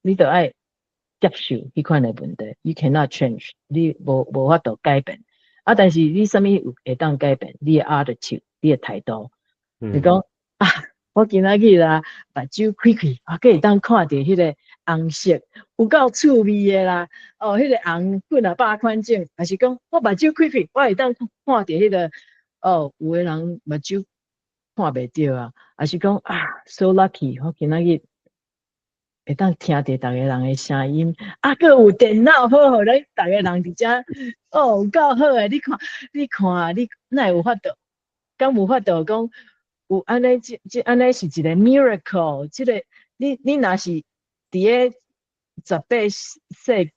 [SPEAKER 2] 你就爱接受迄款的问题 ，you cannot change， 你无法度改变。但是你啥物会当改变？你的 attitude， 你的态度。你讲我今仔日啦，目睭开开，可会当看到迄个红色，有够趣味的啦。迄个红粉百款种，还是讲我目睭开开，我会当看到迄个有的人目睭看袂到啊，还是讲so lucky， 我今仔日会当听到逐个人的声音，阁有电脑好，互咱逐个人伫遮有够好诶！你看，你哪有法度？敢有法度讲？有安尼即安尼是一个 miracle， 即个你若是伫个18世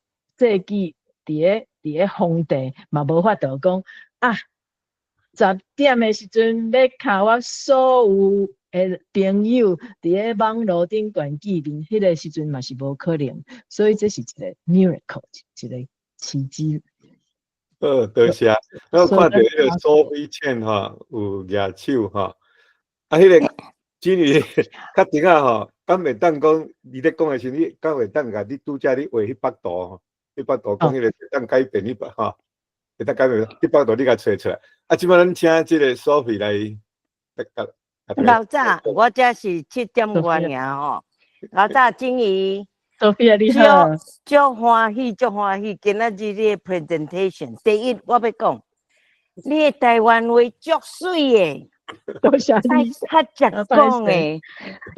[SPEAKER 2] 纪伫个皇帝嘛无法度讲啊10点的时阵要敲我所有的朋友伫个网络顶端见面，迄个时阵嘛是无可能，所以这是一个 miracle， 一个奇迹。
[SPEAKER 1] 多谢。我看到迄个苏菲倩吼有举手吼，啊，迄个金鱼较顶啊吼，敢会当讲你咧讲的时候，你敢会当甲你拄则你画100度吼，100度讲迄个会当改变你吼，会当改变100度你甲找出来。啊，即摆咱请即个苏菲来。
[SPEAKER 6] 老早我这是7点外尔吼，老早金鱼。
[SPEAKER 2] Sophia 你好，
[SPEAKER 6] 足欢喜，今仔日你的 presentation， 第一我要讲，你的台湾话足水的，
[SPEAKER 2] 多谢你，
[SPEAKER 6] 较直讲的，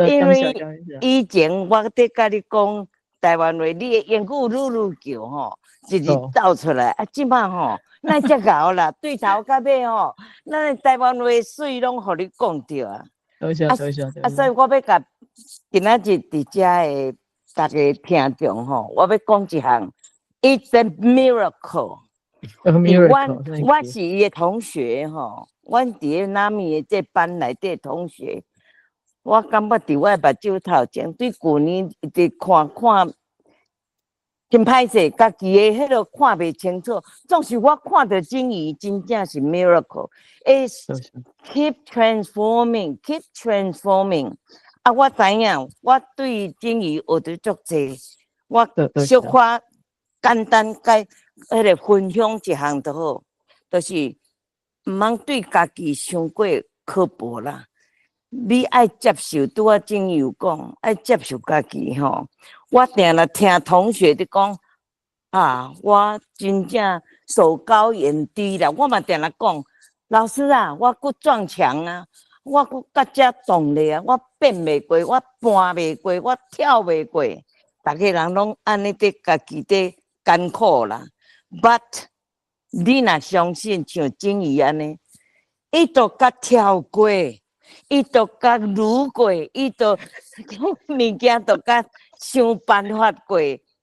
[SPEAKER 6] 因为以前我伫甲你讲台湾话，你的英语愈叫吼，一直走出来，啊，即摆吼，咱遮敖啦，对头到尾吼，咱的台湾话水拢互你讲着啊。
[SPEAKER 2] 多谢。
[SPEAKER 6] 啊，所以我要甲今仔日伫遮的。大家听众吼，我要讲一项 ，It's a miracle。我是伊的同学吼，阮伫个南面的这班内底同学，我感觉伫我的目睭头前，对旧年一直看，真歹势，家己的迄个看袂清楚，总是我看到金鱼真正是 miracle。It's keep transforming。啊，我知影，我对金鱼学得足济，我小可简单甲迄个分享一项就好，就是毋通对家己伤过刻薄啦。你爱接受，拄仔金鱼讲，爱接受家己吼。我定定听同学伫讲，啊，我真正手高眼低啦。我嘛定定讲，老师啊，我骨撞墙啊。我搁到遮动力啊！我变袂过，我搬袂过，我跳袂过。大家人拢安尼伫家己伫艰苦啦。But 你若相信像金鱼安尼，伊都甲跳过，伊都甲愈过，伊都物件都甲想办法过。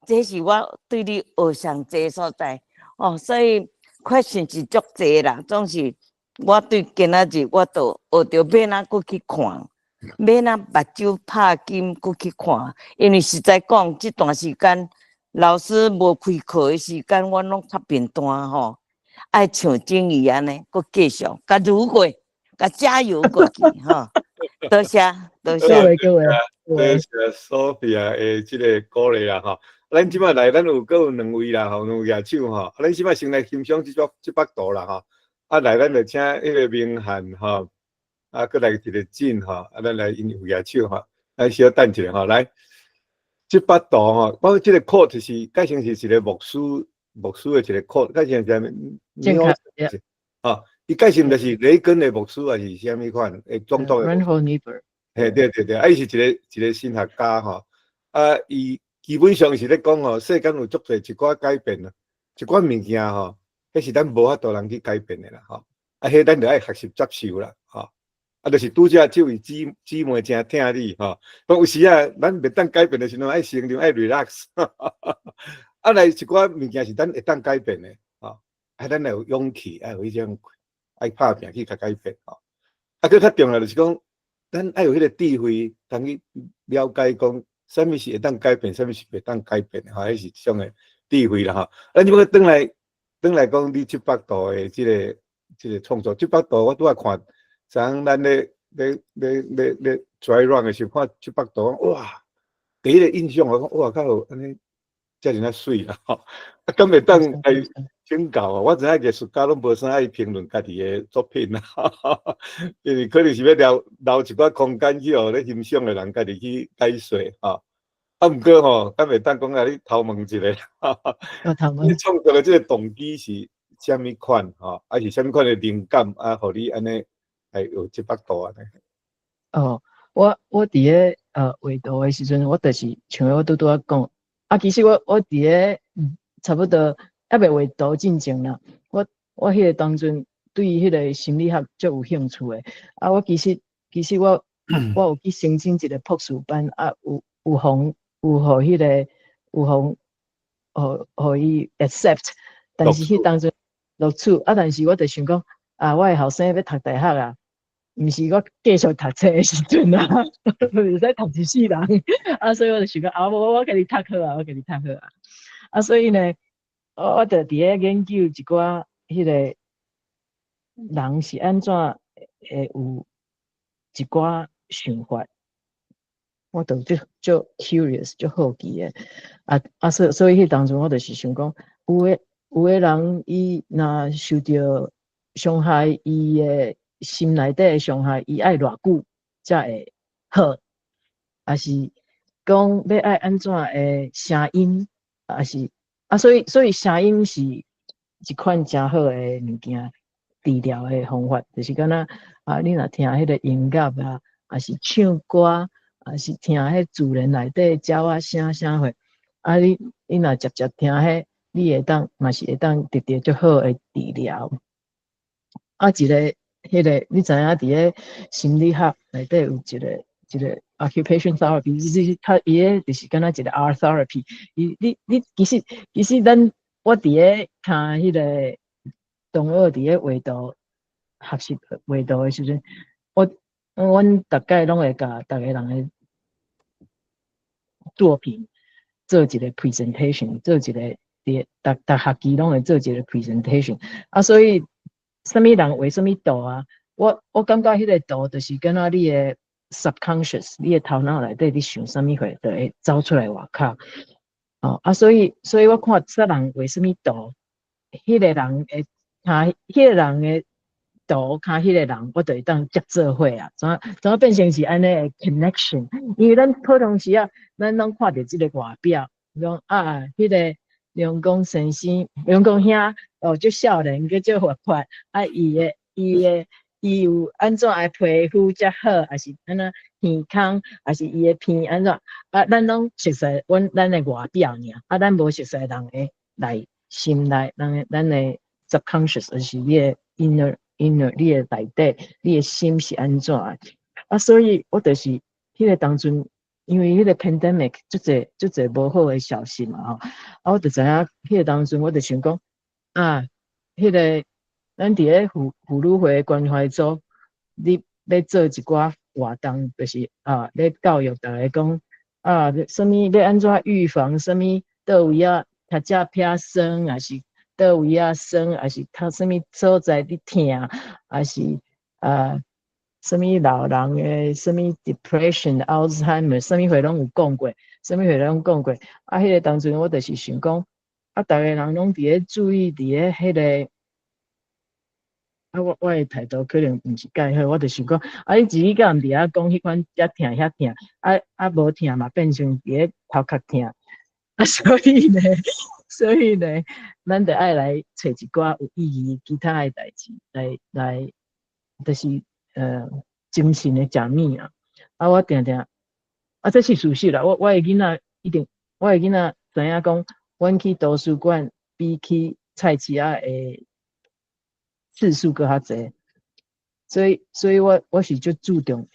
[SPEAKER 6] 这是我对你学上济所在哦。所以 question 是足济啦，总是。我对今仔日我都学着要哪搁去看，要哪目睭拍金搁去看，因为实在讲，这段时间老师无开课的时间，我拢较平淡吼，爱像金鱼安尼，搁继续，甲如过，甲加油过去吼。多谢。
[SPEAKER 2] 各位。
[SPEAKER 1] 多谢 Sophia 的这个鼓励啦吼。咱即摆来，咱有2位啦吼，有举手吼。咱即摆先来欣赏700度啦吼。啊，来，咱就请迄个明翰吼，啊，搁来一个进吼，啊，咱来因有举手吼，咱稍等一下吼，来700度吼，我这个 quote 是改成是一个牧师的一个 quote， 改成是
[SPEAKER 2] 正确
[SPEAKER 1] 啊，伊改成就是雷根的牧师还是虾米款诶总统的。嘿，对，啊，伊是一个神学家吼，啊，伊基本上是咧讲吼，世间有足侪一寡改变啊，一寡物件吼。迄是咱无法度人去改变的啦，吼！啊，迄咱就爱学习接受啦，吼！啊，就是拄则这位姊妹真听你，吼！讲有时啊，咱袂当改变的时阵，爱成长，爱 relax， 啊，来一寡物件是咱会当改变的，吼！啊，咱有勇气，爱有迄种爱拍拼去甲改变，吼！啊，佮较重要就是讲，咱爱有迄个智慧，通去了解讲，啥物是会当改变，啥物是袂当改变的，吼！迄是种的智慧啦，吼！咱就要转来讲，你700度的这个创作，700度我拄仔看，像咱咧 dry run 的时候看700度，哇！第一个印象我讲，哇靠，安尼遮尔水啦，吼！啊，敢会当来请教啊？我知影艺术家拢无啥爱评论家己的作品啦，因为可能是要留一寡空间去互咧欣赏的人家己去解说，吼。啊，毋过吼，敢会当讲啊，你头问一下，你创作的这个动机是啥物款吼？还是啥物款的灵感啊？互你安尼来有700度安尼？
[SPEAKER 2] 哦，我伫个画图的时阵，我就是像我拄仔讲，啊，其实我伫个差不多还袂画图进前啦，我迄个当阵对迄个心理学足有兴趣的，啊，我其实其实我有去申请一个博士班啊，有互迄个互伊 accept， 但是迄当阵录取啊，但是我就想讲啊，我的后生要读大学啊，毋是我继续读册的时阵啊，袂使读一世人啊，所以我就想讲啊，我家己读好啊，我家己读好啊，啊，所以呢，我就伫咧研究一寡迄个人是安怎会有一寡想法。我就 curious 就好奇的所以迄当中我就是想讲，有的人伊若受到伤害，伊的心内底的伤害，伊爱偌久才会好，还是讲要爱安怎的声音，还是所以声音是一款真好的物件，治疗的方法，就是敢若你若听迄个音乐啊，还是唱歌。还是听迄自然内底鸟仔声啥货，你若直接听迄，你会当嘛是会当得到足好的治疗。一个迄个，你知影伫咧心理学内底有一个 occupation therapy， 就是它伊个就是敢若一个 art therapy。你其实我伫咧看迄个同学伫咧画图学习画图的时阵，阮大概拢会甲逐个人的作品做一个 presentation， 做一个逐学期拢会做一个 presentation 所以什么人画什么图啊？我感觉迄个图就是敢若你的 subconscious， 你的头脑内底你想什么货，就会走出来外口。所以我看啥人画什么图，迄个人会看迄个人的图，看迄个人，我就会当接做伙啊，怎变成是安尼的 connection？ 因为咱普通时啊，咱拢看到即个外表，讲迄个梁公先生、梁公兄足少年，叫足活泼伊有安怎的皮肤才好，还是安怎鼻孔，还是伊的鼻安怎咱拢熟悉咱的外表尔，咱无熟悉人的心内，咱的 subconscious， 就是你的 inner 你的内底，你的心是安怎的所以我就是迄个当阵，因为迄个 pandemic 足侪无好的消息嘛我就知影迄个当阵，我就想讲迄个咱伫咧妇女会关怀组，你要做一寡活动，就是咧教育大家讲什么要安怎预防什么倒位读册偏酸，还是倒位酸，还是读什么所在你听，还是什么老人的什么 depression、Alzheimer， 什么货拢有讲过，什么货拢讲过迄个当阵我就是想讲逐个人拢伫咧注意伫咧迄个。我的态度可能毋是介好，我就想讲你自己敢毋伫遐讲迄款遐听遐听，无听嘛变成伫咧头壳听所以呢，咱就爱来找一寡有意义其他的代志来，就是精神的食物我定定这是事实啦。我的囡仔我的囡仔知影讲，阮去图书馆比去菜市仔的次数搁较侪，所以我是足注重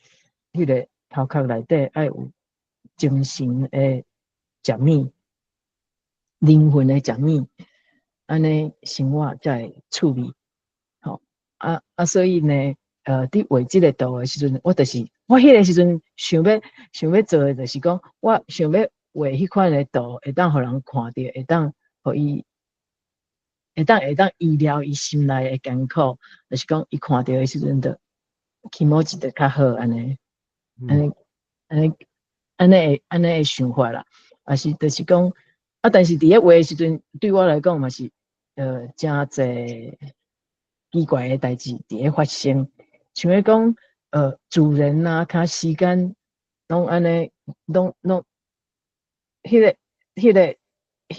[SPEAKER 2] 迄个头壳内底爱有精神的食物，灵魂的食物，安尼生活才会趣味。所以呢，伫画即个图的时阵，我迄个时阵想要做的，就是讲，我想要画迄款的图，会当互人看到，会当互伊。会当医疗伊心内的艰苦，就是讲伊看到的时阵，就气毛质就较好，安尼的想法啦。是就是讲但是伫咧画的时阵，对我来讲嘛是真侪奇怪的代志伫咧发生，像咧讲主人较时间拢安尼，拢迄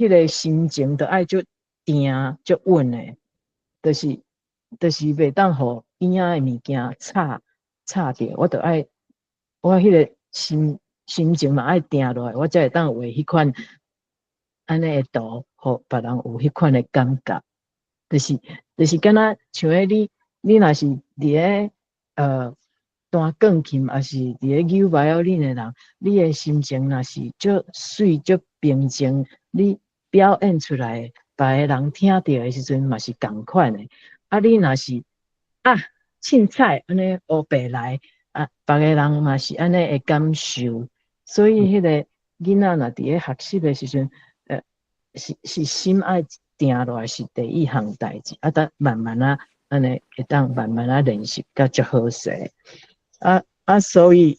[SPEAKER 2] 个心情就爱就。足稳的，就是袂当互边仔的物件插掉，我迄个心情嘛爱定落来，我才会当画迄款安尼的图，互别人有迄款的感觉。就是敢若像你若是伫咧弹钢琴，还是伫咧扭violin的人，你的心情若是足水足平静，你表演出来，别个人听到的时阵嘛是共款的。啊，你若是凊彩安尼黑白来，别个人嘛是安尼会感受。所以迄个囡仔若伫咧学习的时阵，是心爱定落来是第一项代志，得慢慢安尼会当慢慢练习，甲足好势。所以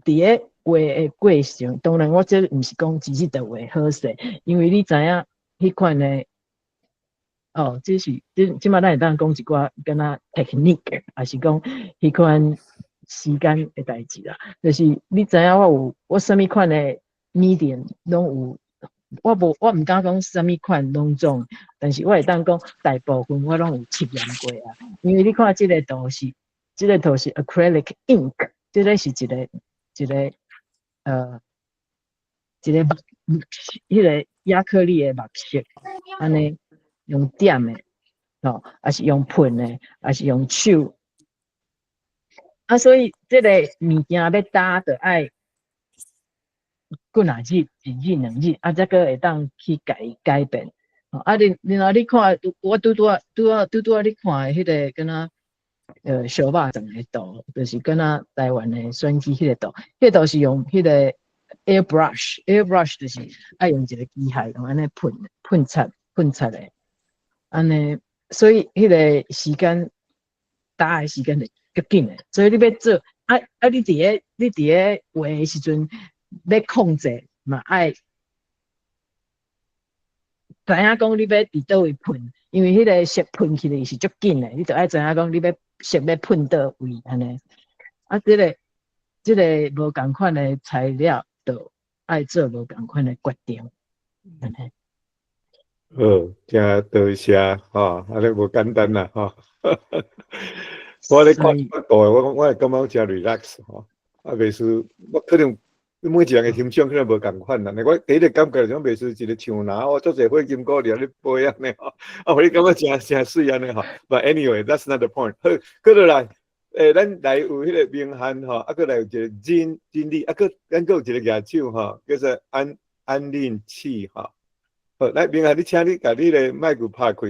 [SPEAKER 2] 伫咧画的过程，当然我这毋是讲只是着画好势，因为你知影迄款的。这是即马咱会当讲一寡敢若 technique， 还是讲迄款时间的代志啦。就是你知影我啥物款的 medium 拢有，我毋敢讲啥物款拢种，但是我会当讲大部分我拢有测验过啊。因为你看即个图是 acrylic ink， 即个是一个迄个亚克力的墨色，安尼。用点的，还是用喷的，还是用手，所以这个物件要打就爱过两日、一日、两日，才个会当去改变。你看，我拄你看迄个敢若小肉粽的图，就是敢若台湾的选举迄个图，迄个图是用迄个 airbrush 就是爱用一个机械，用安尼喷出的。安尼，所以迄个时间打的时间就较紧诶。所以你要做，你伫咧画的时阵，要控制嘛爱，知影讲你要伫倒位喷，因为迄个色喷起来是足紧诶，你就爱知影讲你色要喷倒位安尼。这个无共款的材料，就爱做无共款的决定，安尼。
[SPEAKER 1] 真多谢安尼无简单啦我咧看角度我会感觉真 relax 袂输我可能每一个人的欣赏可能无共款啦。我第一个感觉就袂输一个像拿足侪火金菇伫咧飞安尼互你感觉真水安尼But anyway, that's not the point。好，过落来咱来有迄个名翰搁来有一个真理，咱搁有一个乐手叫做安令启好，来明翰，你请你把你的麦克拍开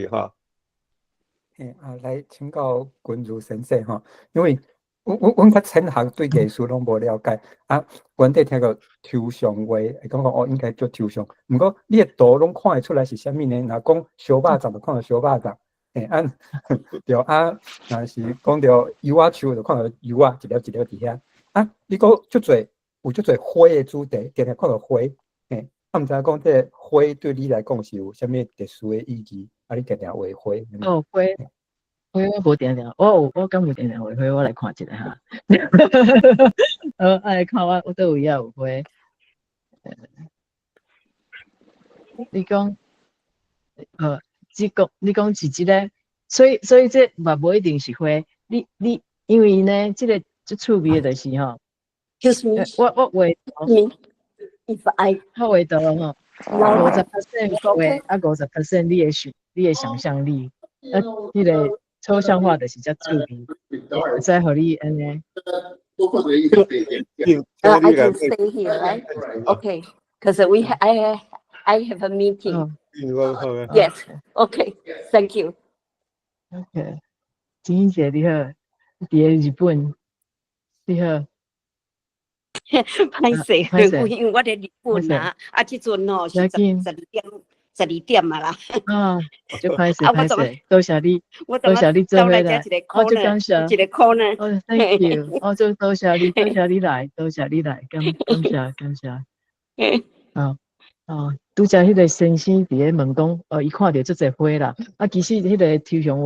[SPEAKER 7] 来请教君如先生因为阮较浅行对艺术拢无了解原底听到抽象画，会感觉应该做抽象。不过你的图拢看会出来是啥物呢？若讲小肉粽就看到小肉粽，对若是讲到油仔树就看到油仔一粒一粒伫遐你讲有足侪花的主题，定定看到花毋知影讲这个花对你来讲是有啥物特殊的意义？你定定画花？
[SPEAKER 2] 花我无定定，我敢有定定画花，我来看一下哈。来看我倒位有花。你讲你讲是即个，所以这嘛无一定是花。你因为呢，这个最趣味的就是我画
[SPEAKER 3] If I
[SPEAKER 2] 我画到50%画50% 你的想象力，迄个抽象化的是较趣味，再互你安尼。
[SPEAKER 3] I can stay here, right? Okay, because I have a meeting. Yes. Okay. Thank you.
[SPEAKER 2] Okay. 真谢你好，伫日本，你好。
[SPEAKER 8] 歹势，因为我伫日本即阵是12点啦。
[SPEAKER 2] 就歹势，多谢你做伙来，我就感谢
[SPEAKER 8] 一个可能。
[SPEAKER 2] Thank you，就多谢你来，感谢。拄则迄个先生伫咧问讲，伊看到足侪花啦，其实迄个抽象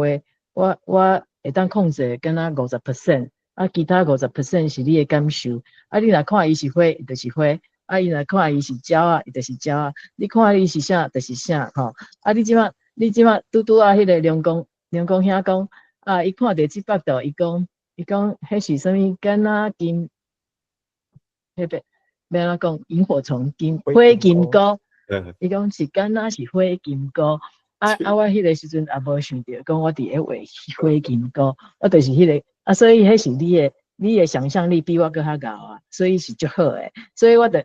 [SPEAKER 2] 画，我会当控制敢若50%。其他50% 是你的感受。你若看伊是花，伊就是花；伊若看伊是鸟伊就是鸟；你看伊是啥，就是啥你即马拄迄个梁公兄讲伊看到即幅图，伊讲迄是啥物？敢若金，要安怎讲？萤火虫花金菇。伊讲是敢若是花金菇。我迄个时阵也无想到，讲我伫咧画花金菇，我就是迄个。所以迄是你你的想象力比我搁较高啊，所以是足好诶。所以我就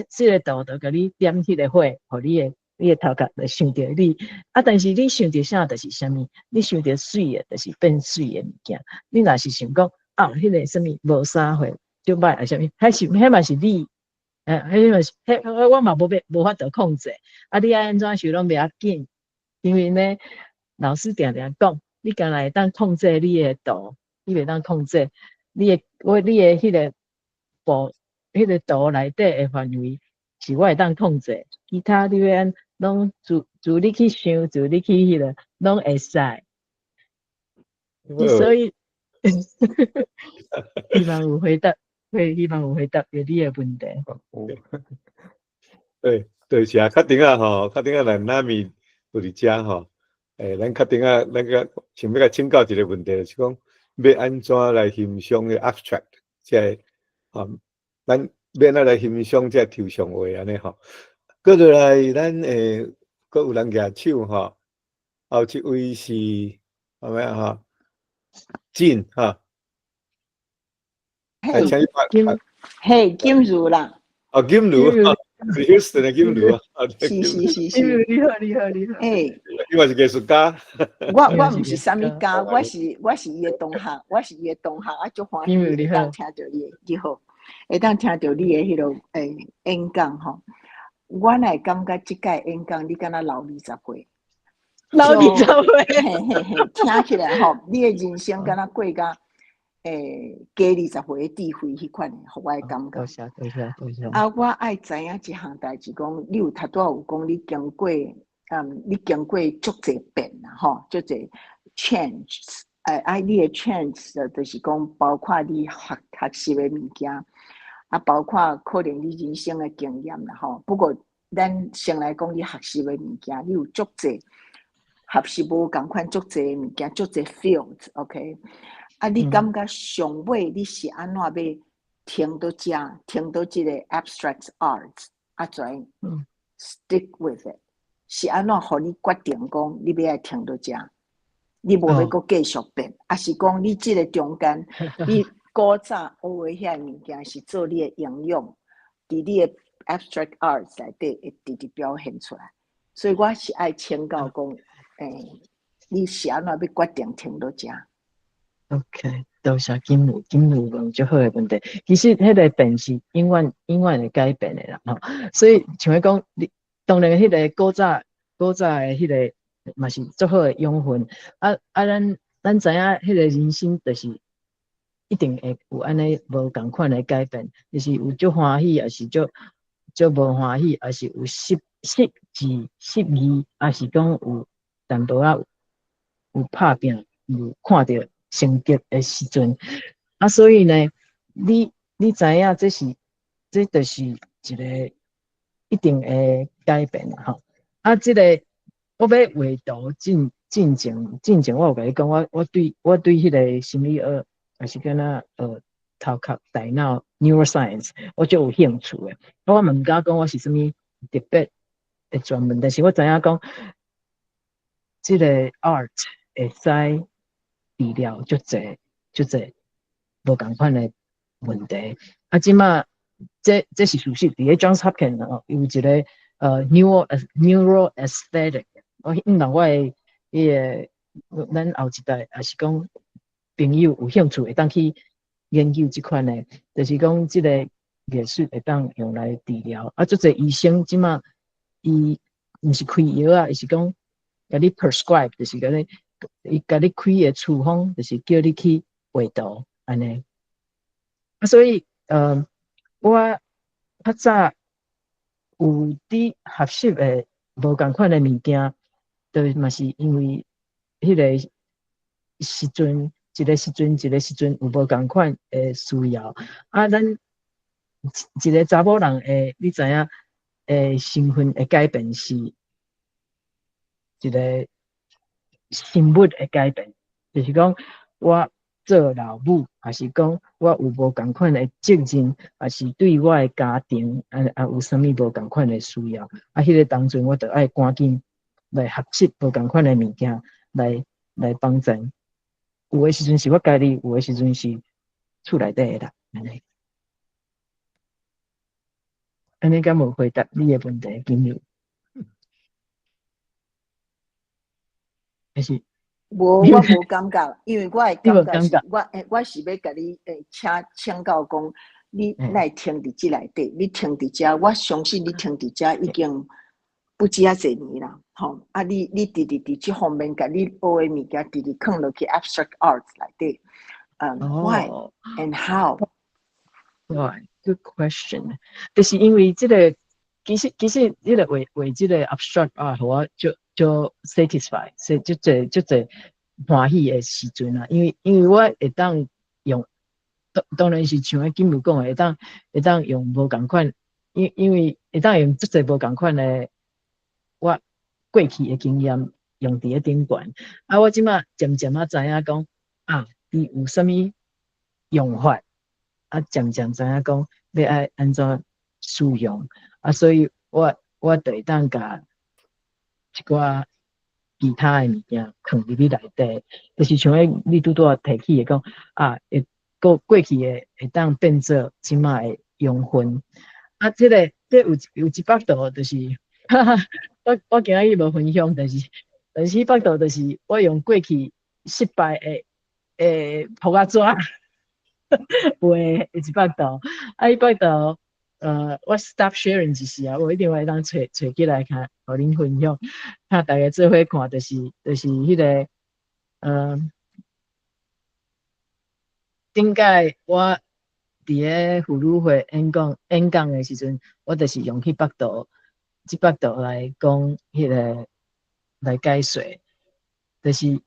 [SPEAKER 2] 这个图就甲你点迄个火，互你的头壳就想着你啊。但是你想着啥，就是啥物？你想着水诶，就是变水诶物件。你若是想讲迄个啥物无啥货就歹啊，啥物？迄嘛是你。迄嘛是，我嘛无法度控制。啊，你爱安怎想拢袂要紧，因为呢，老师定定讲，你干来当控制你的度，你袂当控制你的迄个步，迄个度内底的范围是我会当控制，其他你要拢自你去想，自你去迄个拢会使。所以，希望有回答。希望有回答到你的问题。
[SPEAKER 1] 对，就是啊，确定啊吼，确定啊，咱那面有伫遮吼，咱确定啊，咱个想要甲请教一个问题，就是讲要安怎来欣赏个 abstract， 即个咱要安怎来欣赏即个抽象画安尼吼。过落来，咱阁有人举手吼，后一位是后尾啊进哈。
[SPEAKER 9] 金如啦，
[SPEAKER 1] 金如，Houston 的金如啊，
[SPEAKER 9] 是，
[SPEAKER 2] 金如你好。
[SPEAKER 1] 你嘛是艺术家？
[SPEAKER 9] 我唔是啥物家，我是伊的同学，啊，足欢喜会当听到你好，会当听到你的迄落演讲吼。我乃感觉即届演讲你敢若老20岁，
[SPEAKER 2] 老20岁，
[SPEAKER 9] 嘿，听起来吼，你的人生敢若过甲。加20岁的智慧迄款，互我的感觉。
[SPEAKER 2] 多谢。
[SPEAKER 9] 啊，我爱知影一项代志，讲你有拄仔有讲你经过，你经过足侪变啦，吼，足侪 change， 你的 change 就是讲包括你学习的物件，啊，包括可能你人生的经验啦，吼。不过咱先来讲你学习的物件，你有足侪学习无共款足侪物件，足侪 field，OK。啊，你感觉上尾你是安怎要停到遮，停到即个 abstract arts， 啊，跩 stick with it， 是安怎互你决定讲你要来停到遮，你无要搁继续变，啊是讲你即个中间，你古早学的遐物件是做你的应用，伫你的 abstract arts 内底会直直表现出来，所以我是爱请教讲，你是安怎要决定停到遮？
[SPEAKER 2] OK， 多谢金如问足好的问题。其实迄个变是永远会改变的啦，吼。所以像我讲，你当然迄个古早的迄个嘛是足好的养分。咱知影迄个人生就是一定会有安尼无共款的改变，就是有足欢喜，也是足无欢喜，也是有失意，也是讲有淡薄仔有拍拼，有看到成绩的时阵，啊，所以呢，你知影这就是一个一定会改变啦，吼。啊，这个我要画图进前，我有甲你讲，我对迄个心理学，还是敢若头壳大脑 neuroscience， 我就有兴趣的。我毋敢讲我是啥物特别的专门，但是我知影讲，这个 art 会使治疗足侪无共款的问题。啊，即马这是事实。伫个 Johns Hopkins 有一个neural aesthetic。我因为我的咱后一代也是讲朋友有兴趣，会当去研究即款的，就是讲即个艺术会当用来治疗。啊，足侪医生即马伊毋是开药啊，伊是讲甲你 prescribe， 就是伊甲你开的处方，就是叫你去画图安尼。啊，所以我较早有伫学习的无共款的物件，都嘛是因为迄个时阵，一个时阵有无共款的需要。啊，咱一个查某人你知影身份的改变是一个心物的改变，就是讲我做老母，还是讲我有无共款的责任，还是对我的家庭有啥物无共款的需要。啊，迄个当中我就爱赶紧来学习无共款的物件，来帮助。有的时阵是我家己，有的时阵是厝内底的人，安尼敢无回答你的问题，金牛？还是？
[SPEAKER 9] 我无感觉，因为我的感觉是，我是要甲你请教讲，你来听伫即内底，你听伫遮，我相信你听伫遮已经不止啊侪年啦，吼啊你伫即方面甲你学的物件，直放落去 abstract arts 内底，why and how？
[SPEAKER 2] Right, good question。就是因为即个，其实你个为即个 abstract art， 我就 satisfy， 所以就欢喜的时阵啊。因为我会当用，当然是像金牛讲的，会当用无共款，因为会当用足侪无共款的我过去的经验用伫咧顶悬。啊，我即马渐渐知影讲伊有啥物用法。渐渐知影讲要爱安怎使用所以我就会当甲一寡其他的物件放入去内底，就是像你拄拄提起的讲过去的会当变做即马的用分这有一百度就是我今日无分享，但是百度就是我用过去失败的铺仔纸。有诶100度，100度，我 stop sharing 就是我一定会当找起来看，互恁分享，看大家做伙看，就是迄个，顶届我伫咧妇女会演讲诶时阵，我就是用去100度来讲迄个来解说，就是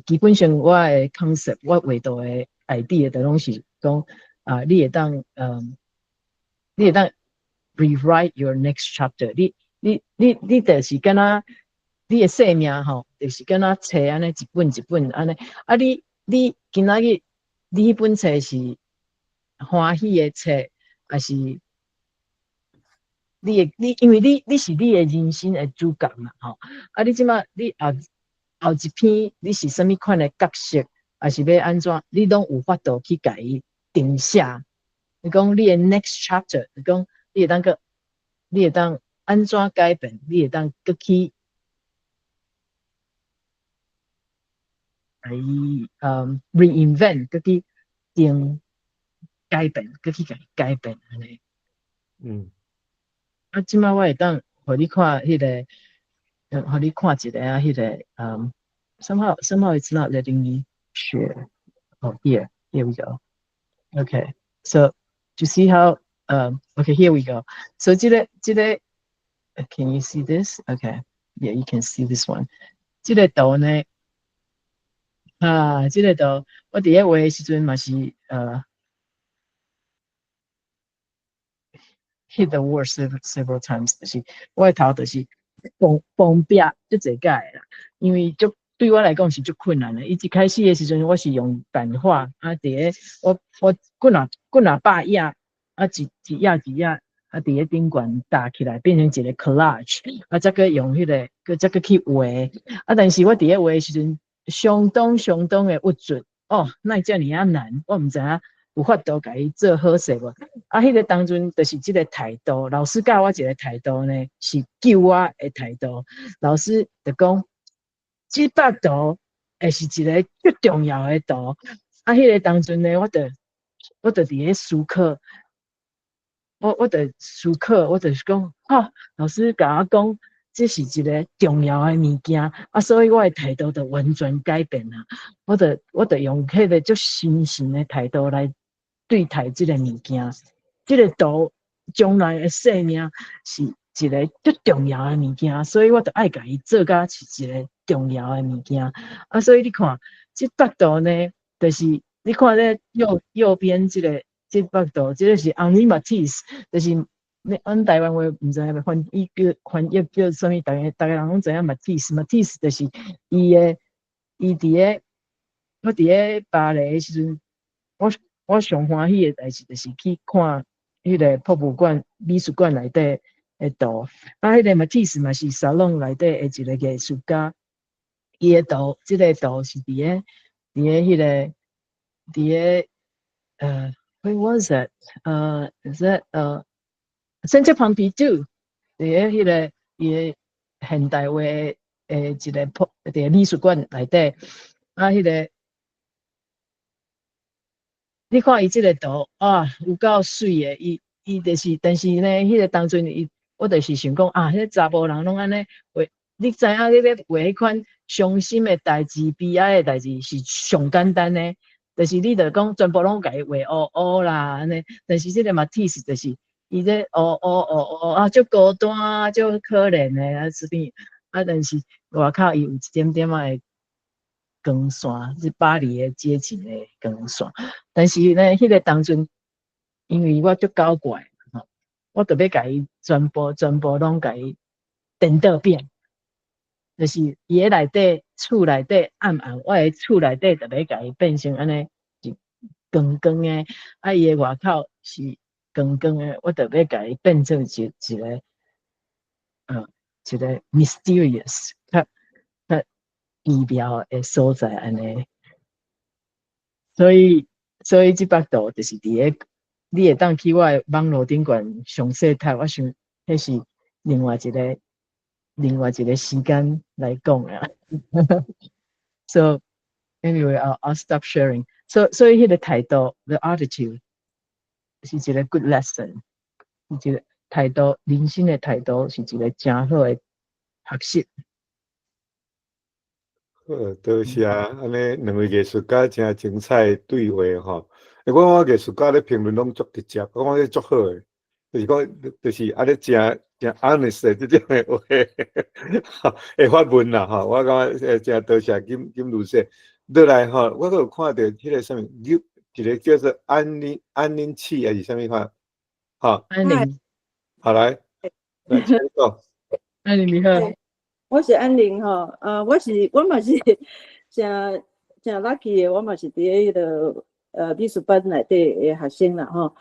[SPEAKER 2] 基本上我诶 concept， 我画图诶。idea 的拢是讲你会当rewrite your next chapter。你就是敢若你的生命吼，就是敢若册安尼一本一本安尼你今仔日你迄本册是欢喜的册，还是你因为你是你的人生的主角嘛吼你即马你后一篇你是啥物款的角色？还是要安怎？你拢有法度去甲伊定下。你讲你的 next chapter， 你讲你会当安怎改变？你会当搁去reinvent， 搁去改变，搁去甲伊改变安尼。即摆我会当互你看迄个，互你看一个迄个somehow it's not letting me。Sure. Oh, here we go. Okay, so to see how, okay, here we go. So, can you see this? Okay, yeah, you can see this one. 这个图呢，这个图，我伫咧画的时阵嘛是hit the word several times， 就是我的头就是封壁就这个啦，因为就。对我来讲是足困难的。一开始的时阵，我是用版画伫咧我几若百页一页伫咧顶悬搭起来，变成一个 collage 再个用迄个，再个去画但是我伫咧画的时阵，相当的郁准哪会遮尔难？我毋知影有法度甲伊做好势无迄个当阵就是即个态度，老师教我一个态度呢，是救我的态度。老师就讲。100度会是一个最重要的度迄个当阵呢，我就伫咧思考，我就思考，我就是讲老师甲我讲，这是一个重要的物件所以我的态度就完全改变啦。我就用迄个足深沉的态度来对待这个物件。这个图将来的生命是一个最重要的物件，所以我就爱甲伊做甲是一个。重要的物件所以你看100度呢，就是你看咧右边这100度，这个是 Henri Matisse， 就是阮台湾话毋知影翻译叫什么，大家人拢知影 Matisse 就是伊伫我伫咧巴黎的时阵，我上欢喜的代志就是去看迄个博物馆、美术馆内底的图迄个 Matisse 嘛是沙龙内底的一个艺术家。伊的图，这个图是伫咧迄个 where was it? Is that Central Pompidou 伫迄个伊现代化一个历史馆内底啊，迄个你看伊即个图啊，有够水诶！伊就是，但是呢，迄个当阵我就是想讲啊，迄查甫人拢安尼画，你知影你咧画迄款伤心诶代志、悲哀诶代志是上简单诶，就是你着讲全部拢家己画乌乌啦安尼，但是即个Matisse就是伊咧乌啊，足孤单、足可怜诶啊，这边啊，但是外口伊有一点点仔光线，是巴黎诶街景诶光线。但是呢，迄个当阵，因为我足搞怪，我特别甲伊全部拢甲伊颠倒变，就是伊诶内底厝内底暗，我诶厝内底特别甲伊变成安尼光光诶，啊伊诶外口是光光诶，我特别甲伊变成一个一个 mysterious 较奇妙诶所在安尼，所以即幅图就是伫咧，你会当去我诶网络顶悬详细读，我想迄是另外一个时间来讲啊。So anyway, I'll stop sharing. So 迄个态度 ，the attitude 是一个 good lesson， 是一个态度，人生诶态度是一个真好诶学习。
[SPEAKER 1] 好，多谢安尼两位艺术家真精彩对话吼。我艺术家咧评论拢足直接，我讲咧足好诶，就是讲就是安尼真 honest 诶即种诶话，会发问啦吼。我感觉真多谢金女士。倒来吼，我有看到迄个啥物一个叫做安宁器还是啥物款，吼。
[SPEAKER 2] 安宁，
[SPEAKER 1] 好来请讲。
[SPEAKER 2] 安宁你好。
[SPEAKER 10] 我是安玲吼，我嘛是真 lucky 的，我嘛是伫迄个美术班内底的学生啦吼。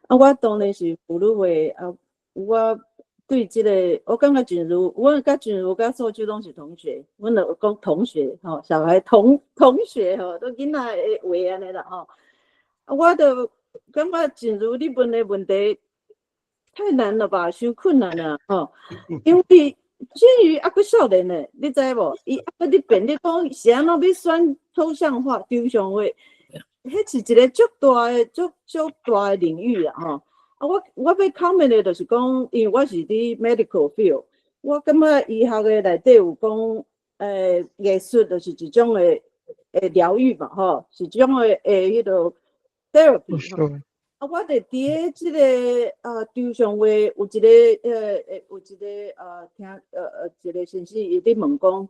[SPEAKER 10] 啊，我当然是妇女会啊，我对即个，我感觉俊如，我甲俊如甲素秋拢是同学，阮就讲同学吼，小孩同学吼，都囡仔的话安尼啦吼。啊，我就感觉俊如你问的问题太难了吧，伤困难啦吼，因为。至于还佫少年呢，你知无？伊还佫你变你讲是安怎要选抽象画、抽象画，迄是一个足大的领域啦吼。啊，我要 comment 的就是讲，因为我是伫 medical field， 我感觉医学的内底有讲，艺术就是一种的疗愈嘛吼，是一种的迄个 therapy 吼。啊，我伫咧即个抽象画有一个听一个先生伊咧问讲，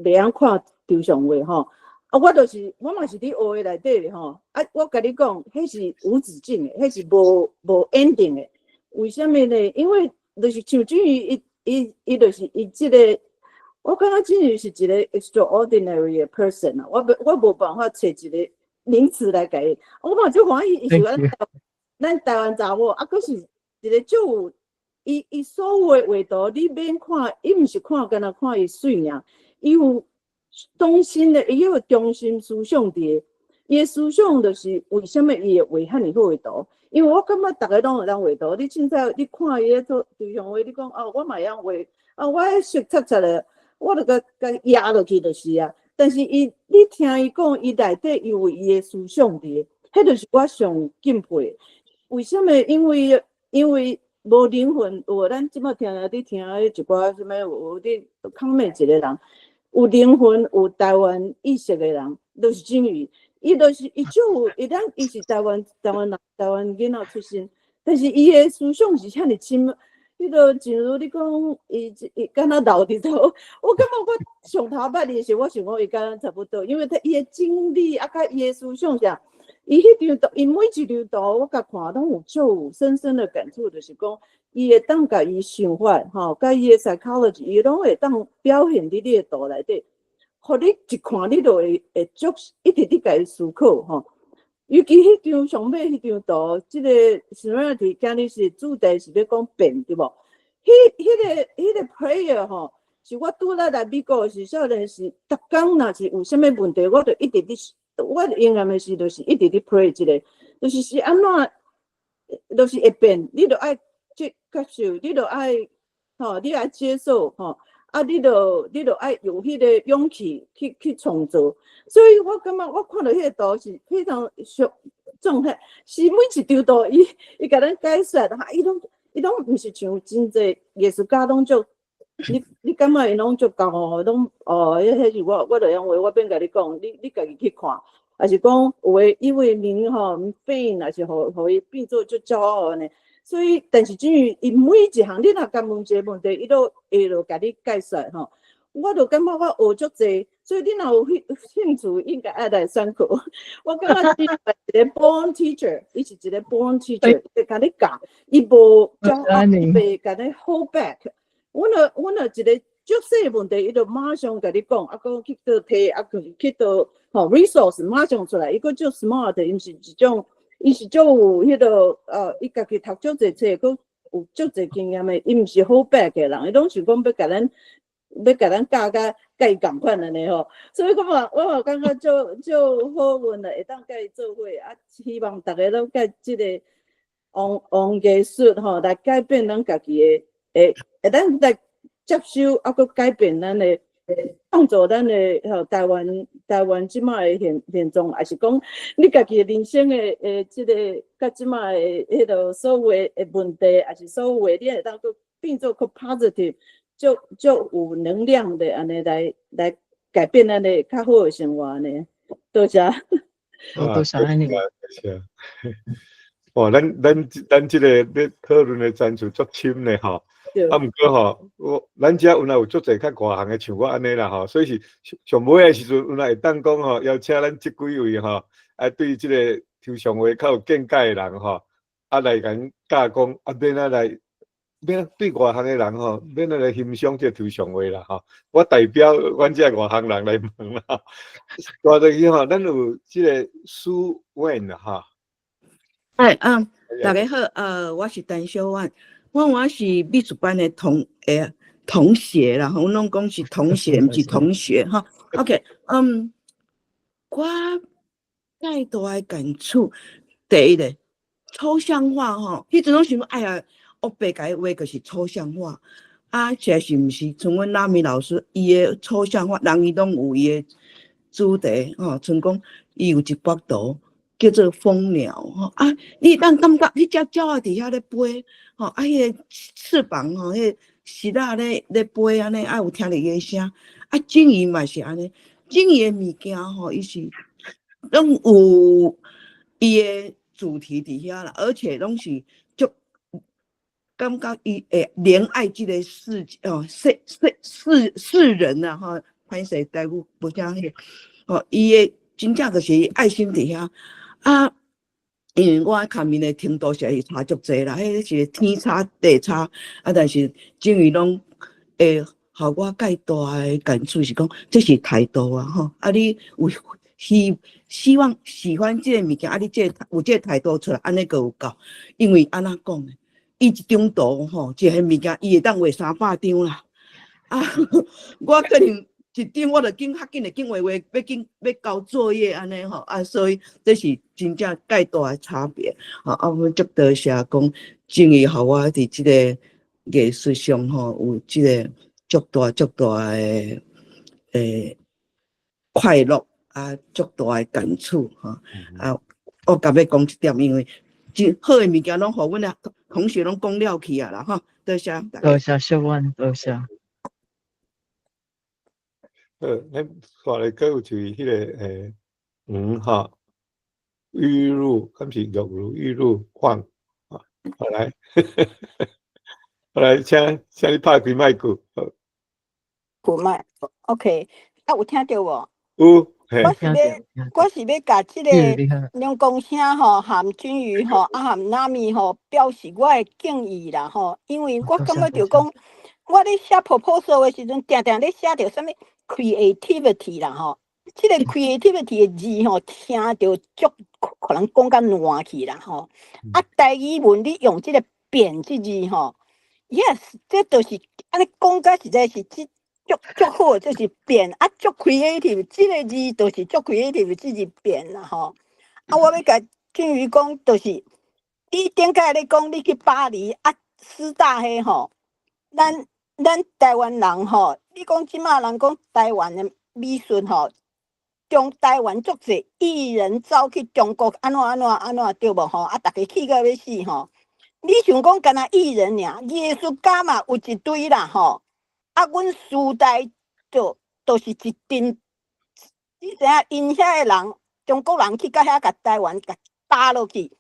[SPEAKER 10] 袂晓看抽象画吼。啊，我嘛是伫学的内底吼。啊，我甲你讲，迄是无止境的，迄是无 ending 的。为什么呢？因为就是像至于伊就是伊即个，我感觉至于是一个 extraordinary 的 person 啊。我无办法找一个名词来解，我嘛就欢喜，伊是咱台湾查某，啊，佫是一个就有伊所有的画图，你免看，伊毋是看，干那看伊水尔，伊有中心的，伊有中心思想伫，伊的思想就是为什么伊会画遐尼好画图？因为我感觉大家拢会当画图，你凊彩你看伊咧做抽象画，你讲哦，我嘛会晓画，啊，我熟擦擦咧，我就甲压落去就是啊。但是你听伊讲，伊内底有伊的思想伫，迄就是我上敬佩。为什么？因为无灵魂，有咱即摆听你听一寡什么，有你comment一个人，有灵魂、有台湾意识的人，就是金鱼。伊就是伊就有，伊是台湾人，台湾囡仔出身，但是伊的思想是遐尼深。迄个正如你讲，伊敢若老伫头，我感觉我上头捌伊时，我想讲伊敢若差不多，因为伊的经历啊，甲伊的思想上，伊迄张图，伊每一张图我甲看，拢有足深深的感触，就是讲，伊会当甲伊想法，吼，甲伊的 psychology， 伊拢会当表现伫你的图内底，互你一看，你就会足一直伫甲伊思考，吼。尤其迄张上尾迄张图，即个 Serenity 今日是主题是要讲变，对无？迄个 prayer 吼，是我拄来美国时少年时，逐工若是有啥物问题，我就一直伫我应验的是，就是一直咧 pray 一个，就是是安怎，就是会变，你著爱接受，你著爱你爱接受你著爱有迄个勇气去创造。所以我感觉我看到迄个图是非常状态，是每一张图伊甲咱解说，伊拢毋是像真济艺术家拢足。你感觉伊拢足够拢迄是我著用话，我免甲你讲，你家己去看，还是讲有诶因为名变，还是互伊变做足骄傲安尼。所以，但是至于伊每一项，你若敢问一个问题，伊都会甲你解说我就感觉我学足济，所以你若有兴趣，应该爱来上课。我感觉伊是一个 born teacher， 伊是一个 born teacher， 会甲你教，伊无骄傲，袂甲你 hold back。阮一个足细问题，伊就马上甲你讲，讲去倒摕，去倒resource 马上出来。伊个足 smart， 伊是一种，伊是足有迄个伊家己读足济册，佮有足济经验的，伊毋是 hold back 的人，伊拢是讲要甲咱教甲伊共款安尼所以我感觉足好运的，会当甲伊做伙希望大家拢甲即个王艺术来改变咱家己的。咱来接受，佮改变咱的，创造咱的台湾即卖的现状，还是讲你家己人生的即个甲即卖的迄个所有的问题，还是所有的你会当佮变做较 positive， 就有能量的安尼来改变咱的较好的生活呢。多谢。
[SPEAKER 2] 多谢安尼。
[SPEAKER 1] 哦，咱即个咧讨论的赞助足深咧毋过咱遮有足侪较外行的像我安尼啦所以是上尾的时阵，会当讲邀请咱即几位对即个抽象画较有见解的人来甲因教讲免对外行的人免来欣赏即个抽象画啦我代表阮遮外行人来问啦。大概咱有即个苏婉啦
[SPEAKER 11] 大家好，我是陈小婉。我是美术班的同学啦，阮拢讲是同学，毋是同学OK， 我介大的感触，第一个抽象画迄阵拢想哎呀，黑白甲伊画就是抽象画实在是毋是？像阮拉米老师，伊的抽象画，人伊拢有伊的主题像讲伊有一幅图。叫做蜂鸟你当感觉迄只鸟伫遐咧飞迄个翅膀迄个翅仔咧飞安尼有听着伊的声鲸鱼嘛是安尼，鲸鱼的物件伊是拢有伊的主题伫遐啦，而且拢是足感觉伊会怜爱即个世人啊歹势台语无啥迄伊的真正就是爱心伫遐。因为我下面的程度是差足济啦，迄是天差地差但是鲸鱼拢会互我介大的感触是讲，这是态度你有希望喜欢这个物件你有这个态度出来，安尼个有够。因为安怎讲呢？伊一张图这个物件伊会当画300张啦我可能。一张我就较紧的画，要交作业安尼所以这是真正介大的差别我足多谢讲，正义互我伫即个艺术上有即个足大的快乐足大的感触我甲要讲一点，因为真好的物件拢互阮的同学拢讲了去啦多谢
[SPEAKER 2] 小婉，多谢。
[SPEAKER 1] 咱看来佫有就是迄个玉露，敢是玉露玉露晃好来，好来，请你拍开麦克。
[SPEAKER 12] 开麦 ，OK， 有听到无？
[SPEAKER 1] 有，
[SPEAKER 12] 我是要甲即个两公声含君瑜含纳米表示我的敬意啦因为我感觉着讲，我咧写 proposal 的时阵，定咧写着啥物 creativity 啦即个 creativity 的字听着足可能讲甲烂去啦台语文你用即个变即字yes， 这就是安尼讲甲实在是足好，就是变啊，足 creative， 这个字就是足 creative， 这字变啦吼。啊，我要甲俊宇讲，就是你顶个咧讲，你去巴黎啊，师大迄吼，咱台湾人吼，你讲即马人讲台湾的美术吼，中台湾足侪艺人走去中国，安怎对无吼？啊，逐个去到要死吼。你想讲干那艺人尔，艺术家嘛有一堆啦吼。啊，阮时代就是一阵，你知影因遐个人，中国人去到遐甲台湾甲打落去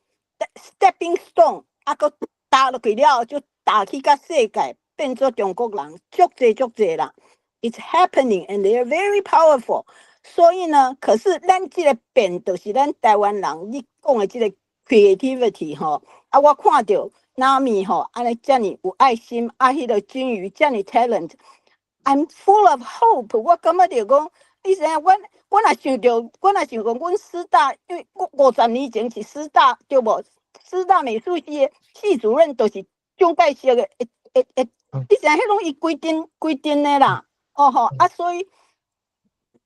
[SPEAKER 12] ，stepping stone， 啊，佮打落去了后就打去甲世界，变做中国人，足侪啦。It's happening and they are very powerful。所以呢，可是咱即个变，就是咱台湾人，你讲的即个 creativity 吼，啊，我看到。Nami 吼，安尼遮尔有爱心，啊，迄个金鱼遮尔 talent，I'm full of hope。我感觉着讲，你知影，我若想讲，阮师大，因为50年前是师大对无？师大美术系的系主任就是蒋介石的，你知影，迄拢伊规定的啦，哦吼，啊，所以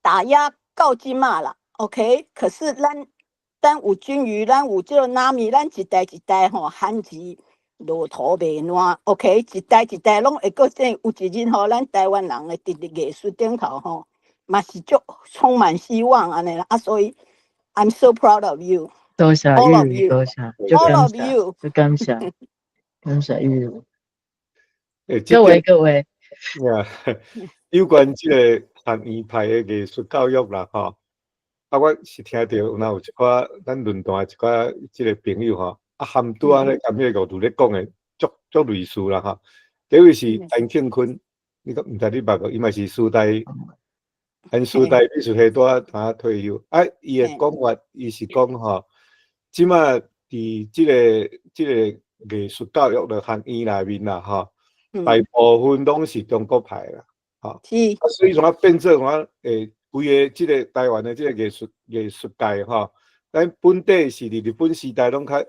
[SPEAKER 12] 打压到即嘛啦 ，OK。可是咱有金鱼，咱有即个 Nami， 咱一代一代吼，汉字。路途袂烂 ，OK， 一代拢会搁有一日吼，咱台湾人的伫艺术顶头吼，嘛是足充满希望安尼啦。啊，所以 I'm so proud of you，
[SPEAKER 2] 多谢
[SPEAKER 12] all of
[SPEAKER 2] 玉如，
[SPEAKER 12] you，
[SPEAKER 2] 多谢，
[SPEAKER 12] all of you，
[SPEAKER 2] 感谢玉如。
[SPEAKER 1] 各
[SPEAKER 2] 位，
[SPEAKER 1] 有关即个学院派的艺术教育啦，吼，啊，我是听到有一寡咱论坛一寡即个朋友吼。啊，含拄啊咧，含迄个路咧讲诶，足类似啦哈。第一位是陈庆坤，你讲毋知你捌无？伊嘛是师大美术系大退休。啊，伊诶讲法，伊是讲吼，即马伫即个艺术教育的学院内面啦，吼，大部分拢是中国派啦，吼。
[SPEAKER 12] 是。
[SPEAKER 1] 啊，所以怎啊变做怎规个即个台湾的即个艺术界吼，咱本地是伫日本时代拢较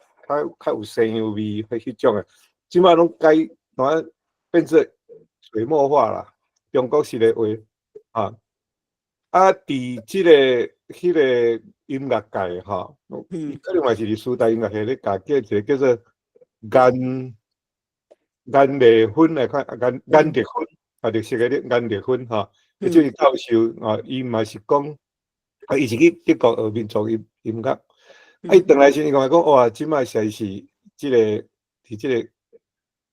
[SPEAKER 1] 有西洋味迄种诶，即摆拢改怎变做水墨画啦，中国式诶画啊。啊，伫即个迄个音乐界吼，可能嘛是伫师大音乐系咧教一个叫做颜丽芬来看，颜丽芬啊，就是个颜丽芬吼，即位教授啊，伊嘛是讲，啊，伊是去德国学民族音乐。啊！伊转来时，伊讲哇，即摆实是即个伫即个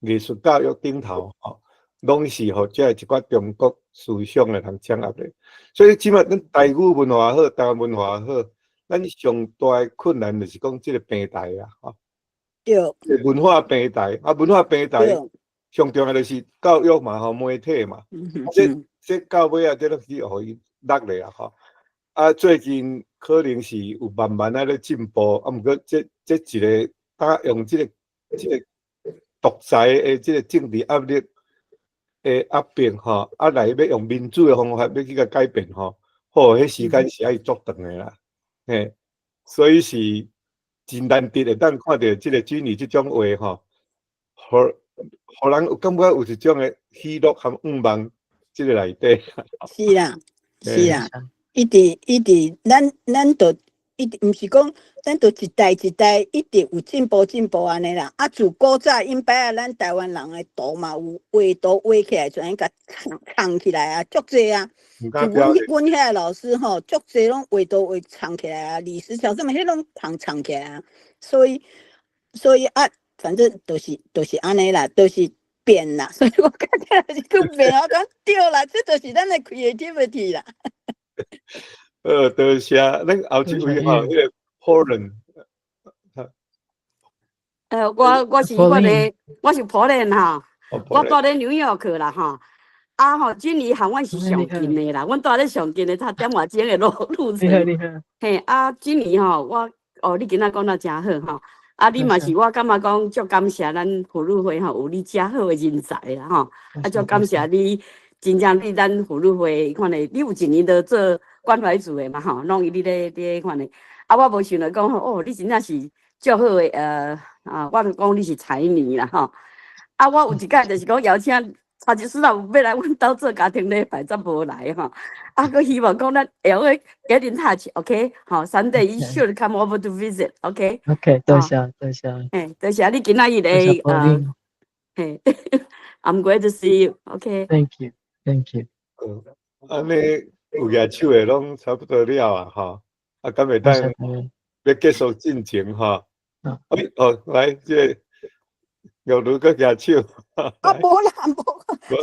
[SPEAKER 1] 艺术教育顶头吼，拢是互遮一寡中国思想诶人掌握咧。所以即摆咱台语文化好，台湾文化好，咱上大诶困难就是讲即个平台啊，吼。
[SPEAKER 12] 对。
[SPEAKER 1] 文化平台啊，文化平台上重要就是教育嘛，吼，媒体嘛。这到尾啊，这都去互伊落咧啊，吼。啊，最近可能是有慢慢啊咧进步，啊，毋过这一个，用这个独裁的这个政治压力的压迫吼，啊来要用民主的方法要去甲改变吼，好，迄时间是爱足长的啦，嘿，所以是真难得的，当看到这个君妮这种话吼，互人有感觉有一种的喜乐和愿望这个内底。
[SPEAKER 12] 是啦，是啦。一直，咱就一直，毋是讲，咱就一代一代一直有进步安尼啦。啊，自古早因摆啊，咱台湾人诶图嘛有画图画起来，全甲藏起来啊，足济啊。阮遐老师吼，足济拢画图画藏起来啊，李石桥什么迄拢藏起来啊。所以啊，反正就是安尼啦，都是变啦。所以我感觉是个变，我讲对啦，这就是咱诶 creativity 啦。
[SPEAKER 1] 多谢，咱后一位吼，迄个 Poland。
[SPEAKER 8] 我是Poland 哈，我住咧纽约去啦哈。啊吼，今年和阮是上近的啦，阮住咧上近的，差点外钟的路程。嘿，啊，今年吼，你今仔讲到真好吼。啊，你嘛是我感觉讲足感谢咱妇女会吼有你遮好的人才啦吼。啊，足感谢你。真正你咱妇女会看咧，你有一年都做关怀组的嘛吼，弄伊你咧看咧。啊，我无想到讲哦，你真正是足好的我就讲你是才女啦吼。啊，我有一届就是讲邀请带一师傅要来阮兜做家庭礼拜，则无来吼。啊，佮希望讲咱会晓个 get in touch，OK？ 吼 ，Sunday you should come over to visit，OK？OK，
[SPEAKER 2] 多谢多谢。
[SPEAKER 8] 多谢你今仔日的嘿 ，I'm glad to see you，OK？
[SPEAKER 2] Thank you。
[SPEAKER 1] 安尼有野手的拢差不多了啊，吼。啊，敢会当要结束进程吼。来，这又如个野手。
[SPEAKER 12] 无啦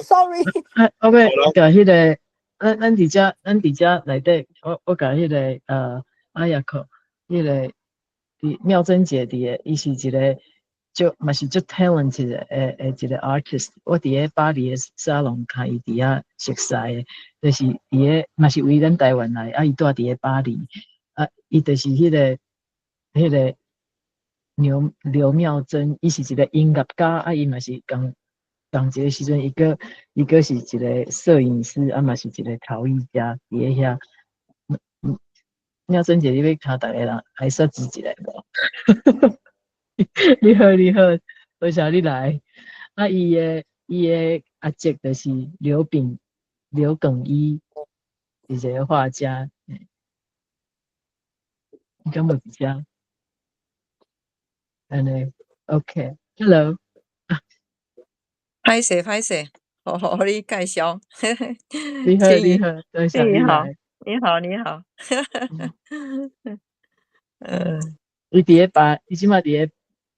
[SPEAKER 12] ，sorry。
[SPEAKER 2] 我要甲迄个，咱伫遮内底，我甲迄个阿雅克，迄个伫妙珍姐伫个，伊是一个嘛是足 talented 的一个 artist。我伫个巴黎的沙龙看伊伫遐熟悉的，就是伊个嘛是为咱台湾来，啊伊住伫个巴黎，啊伊就是迄个刘妙珍，伊是一个音乐家，啊伊嘛是共一个时阵，伊个是一个摄影师，啊嘛是一个陶艺家，伫个遐。妙珍姐，你要看大家人来设置一下无？你好，多谢你来。啊，伊个阿姐就是刘耿一，是一个画家。你敢无伫遮？安尼 ，OK，Hello。
[SPEAKER 13] 歹势，互你介绍。
[SPEAKER 2] 你好，多谢你来。
[SPEAKER 13] 你好。
[SPEAKER 2] 伊即马伫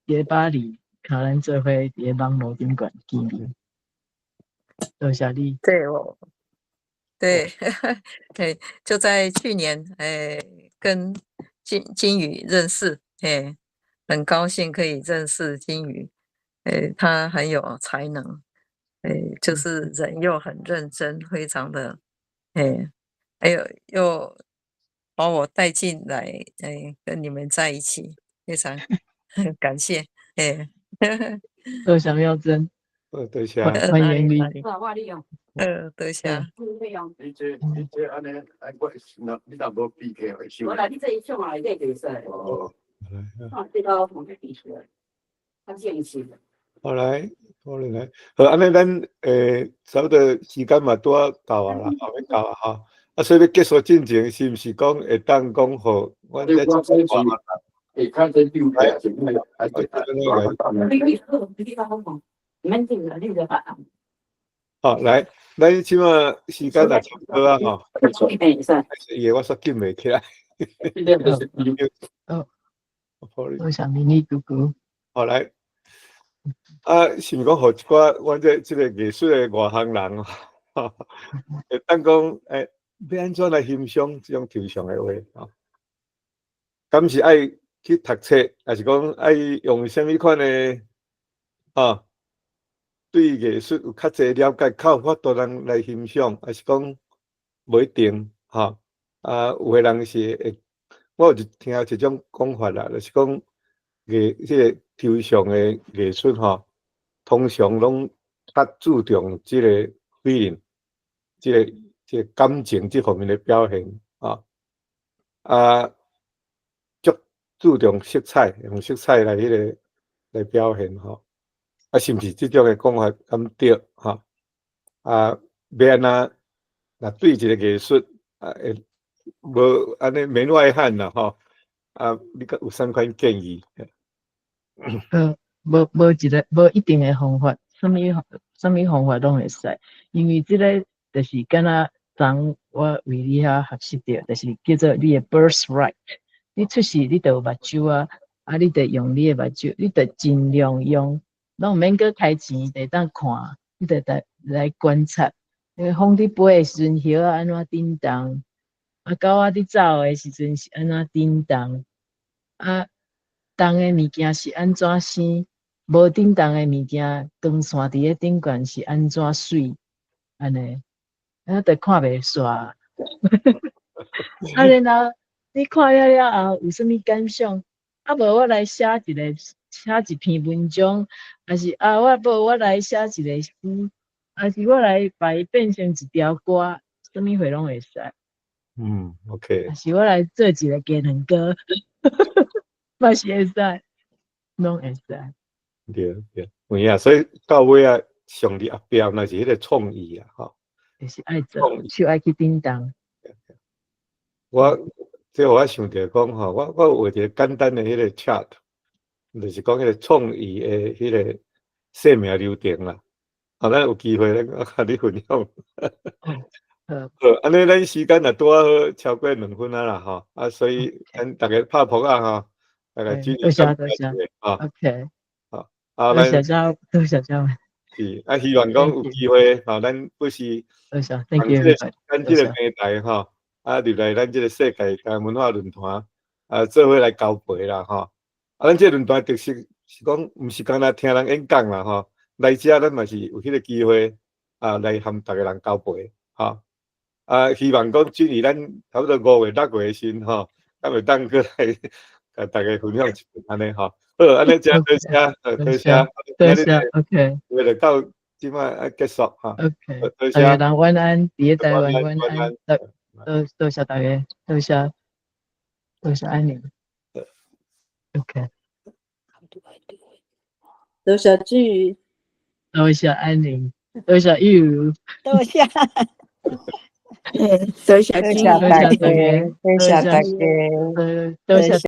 [SPEAKER 2] 个巴黎，看咱做伙伫个网络顶管见面。多谢你。
[SPEAKER 13] 对，就在去年，跟金宇认识，很高兴可以认识金宇，他很有才能，就是人又很认真，非常的，还有又把我带进来，跟你们在一起，非常感谢，
[SPEAKER 2] 多谢妙珍，
[SPEAKER 1] 多谢，
[SPEAKER 2] 欢迎你。
[SPEAKER 13] 多谢。
[SPEAKER 8] 我来，你这一项啊，内底说。这个红色底色，他建议是。
[SPEAKER 1] 好来，好，安尼咱差不多时间嘛拄到啊啦，后面到啊哈。啊，所以要结束进程，是毋是讲会当讲好？我再讲话嘛。好，来，咱即马时间也差不多啊吼。伊个我煞紧袂起来。
[SPEAKER 2] 我想你姑姑。
[SPEAKER 1] 好来，是毋讲互一寡阮即个艺术的外行人吼，会当讲要安怎来欣赏即种抽象的话吼？敢是爱去读册，还是讲爱用什么款的对艺术有较侪了解，较有法度人来欣赏，还是讲无一定有个人是会，我有听一种讲法啦，就是讲即个抽象的艺术通常拢较注重即个 feeling， 即个感情这方面的表现足注重色彩，用色彩来来表现是毋是即种的讲法敢对要安那对一个艺术无安尼门外汉啦你有啥款建议？
[SPEAKER 2] 无一定的方法，什么方法拢会使，因为即个就是敢若昨我为你遐学习到，就是叫做你的 birthright。你出世你就有目睭你就用你的目睭，你就尽量用，拢毋免阁开钱，就当看，你就来观察。风伫飞的时阵，叶安怎震动？狗仔伫走的时阵是安怎震动？动的物件是安怎生？无震动的物件，光线伫咧顶悬是安怎水？安尼，就看袂煞。然后你看了后有啥物感想？无我来写一篇文章，还是我来写一个诗，还是我来把伊变成一条歌，啥物货拢会使。
[SPEAKER 1] OK。
[SPEAKER 2] 还是我来做一个技能歌，嘛是会使，拢会使。
[SPEAKER 1] 对，有影，所以到尾上伫后壁，那是迄个创意啊，吼。
[SPEAKER 2] 就是爱做，手爱去叮当。
[SPEAKER 1] 这我想着讲吼，我有画一个简单的迄个 chart， 就是讲迄个创意的迄个生命流程啦。好，咱有机会咱甲你分享。好，安尼咱时间也拄好超过2分啊啦吼，啊，所以咱大家拍扑啊吼，大家注意。
[SPEAKER 2] 多谢啊。OK。
[SPEAKER 1] 好，
[SPEAKER 2] 多谢招，多谢招。
[SPEAKER 1] 是，啊，希望讲有机会，吼，咱不是
[SPEAKER 2] ，Thank you，
[SPEAKER 1] 咱这个平台吼，啊，入来咱这个世界文化论坛，啊，做伙来交陪啦，吼。啊，咱这论坛特色是讲，毋是干那听人演讲啦，吼，来遮咱嘛是有迄个机会，啊，来和大家人交陪，吼。啊，希望讲今年咱差不多5月、6月时吼，咱会当过来甲大家分享一下安尼吼。好，安尼真多谢，多谢
[SPEAKER 2] ，OK。
[SPEAKER 1] 为了到即摆结束哈。
[SPEAKER 2] OK。
[SPEAKER 1] 多谢。
[SPEAKER 2] 大家人晚安，伫台湾晚安。多谢大家，多谢安宁。OK。
[SPEAKER 10] 多谢金鱼，
[SPEAKER 2] 多谢安宁，多谢you，
[SPEAKER 12] 多谢。
[SPEAKER 10] 多谢金鱼，
[SPEAKER 2] 多谢大家，
[SPEAKER 6] 多谢大家，
[SPEAKER 2] 多谢。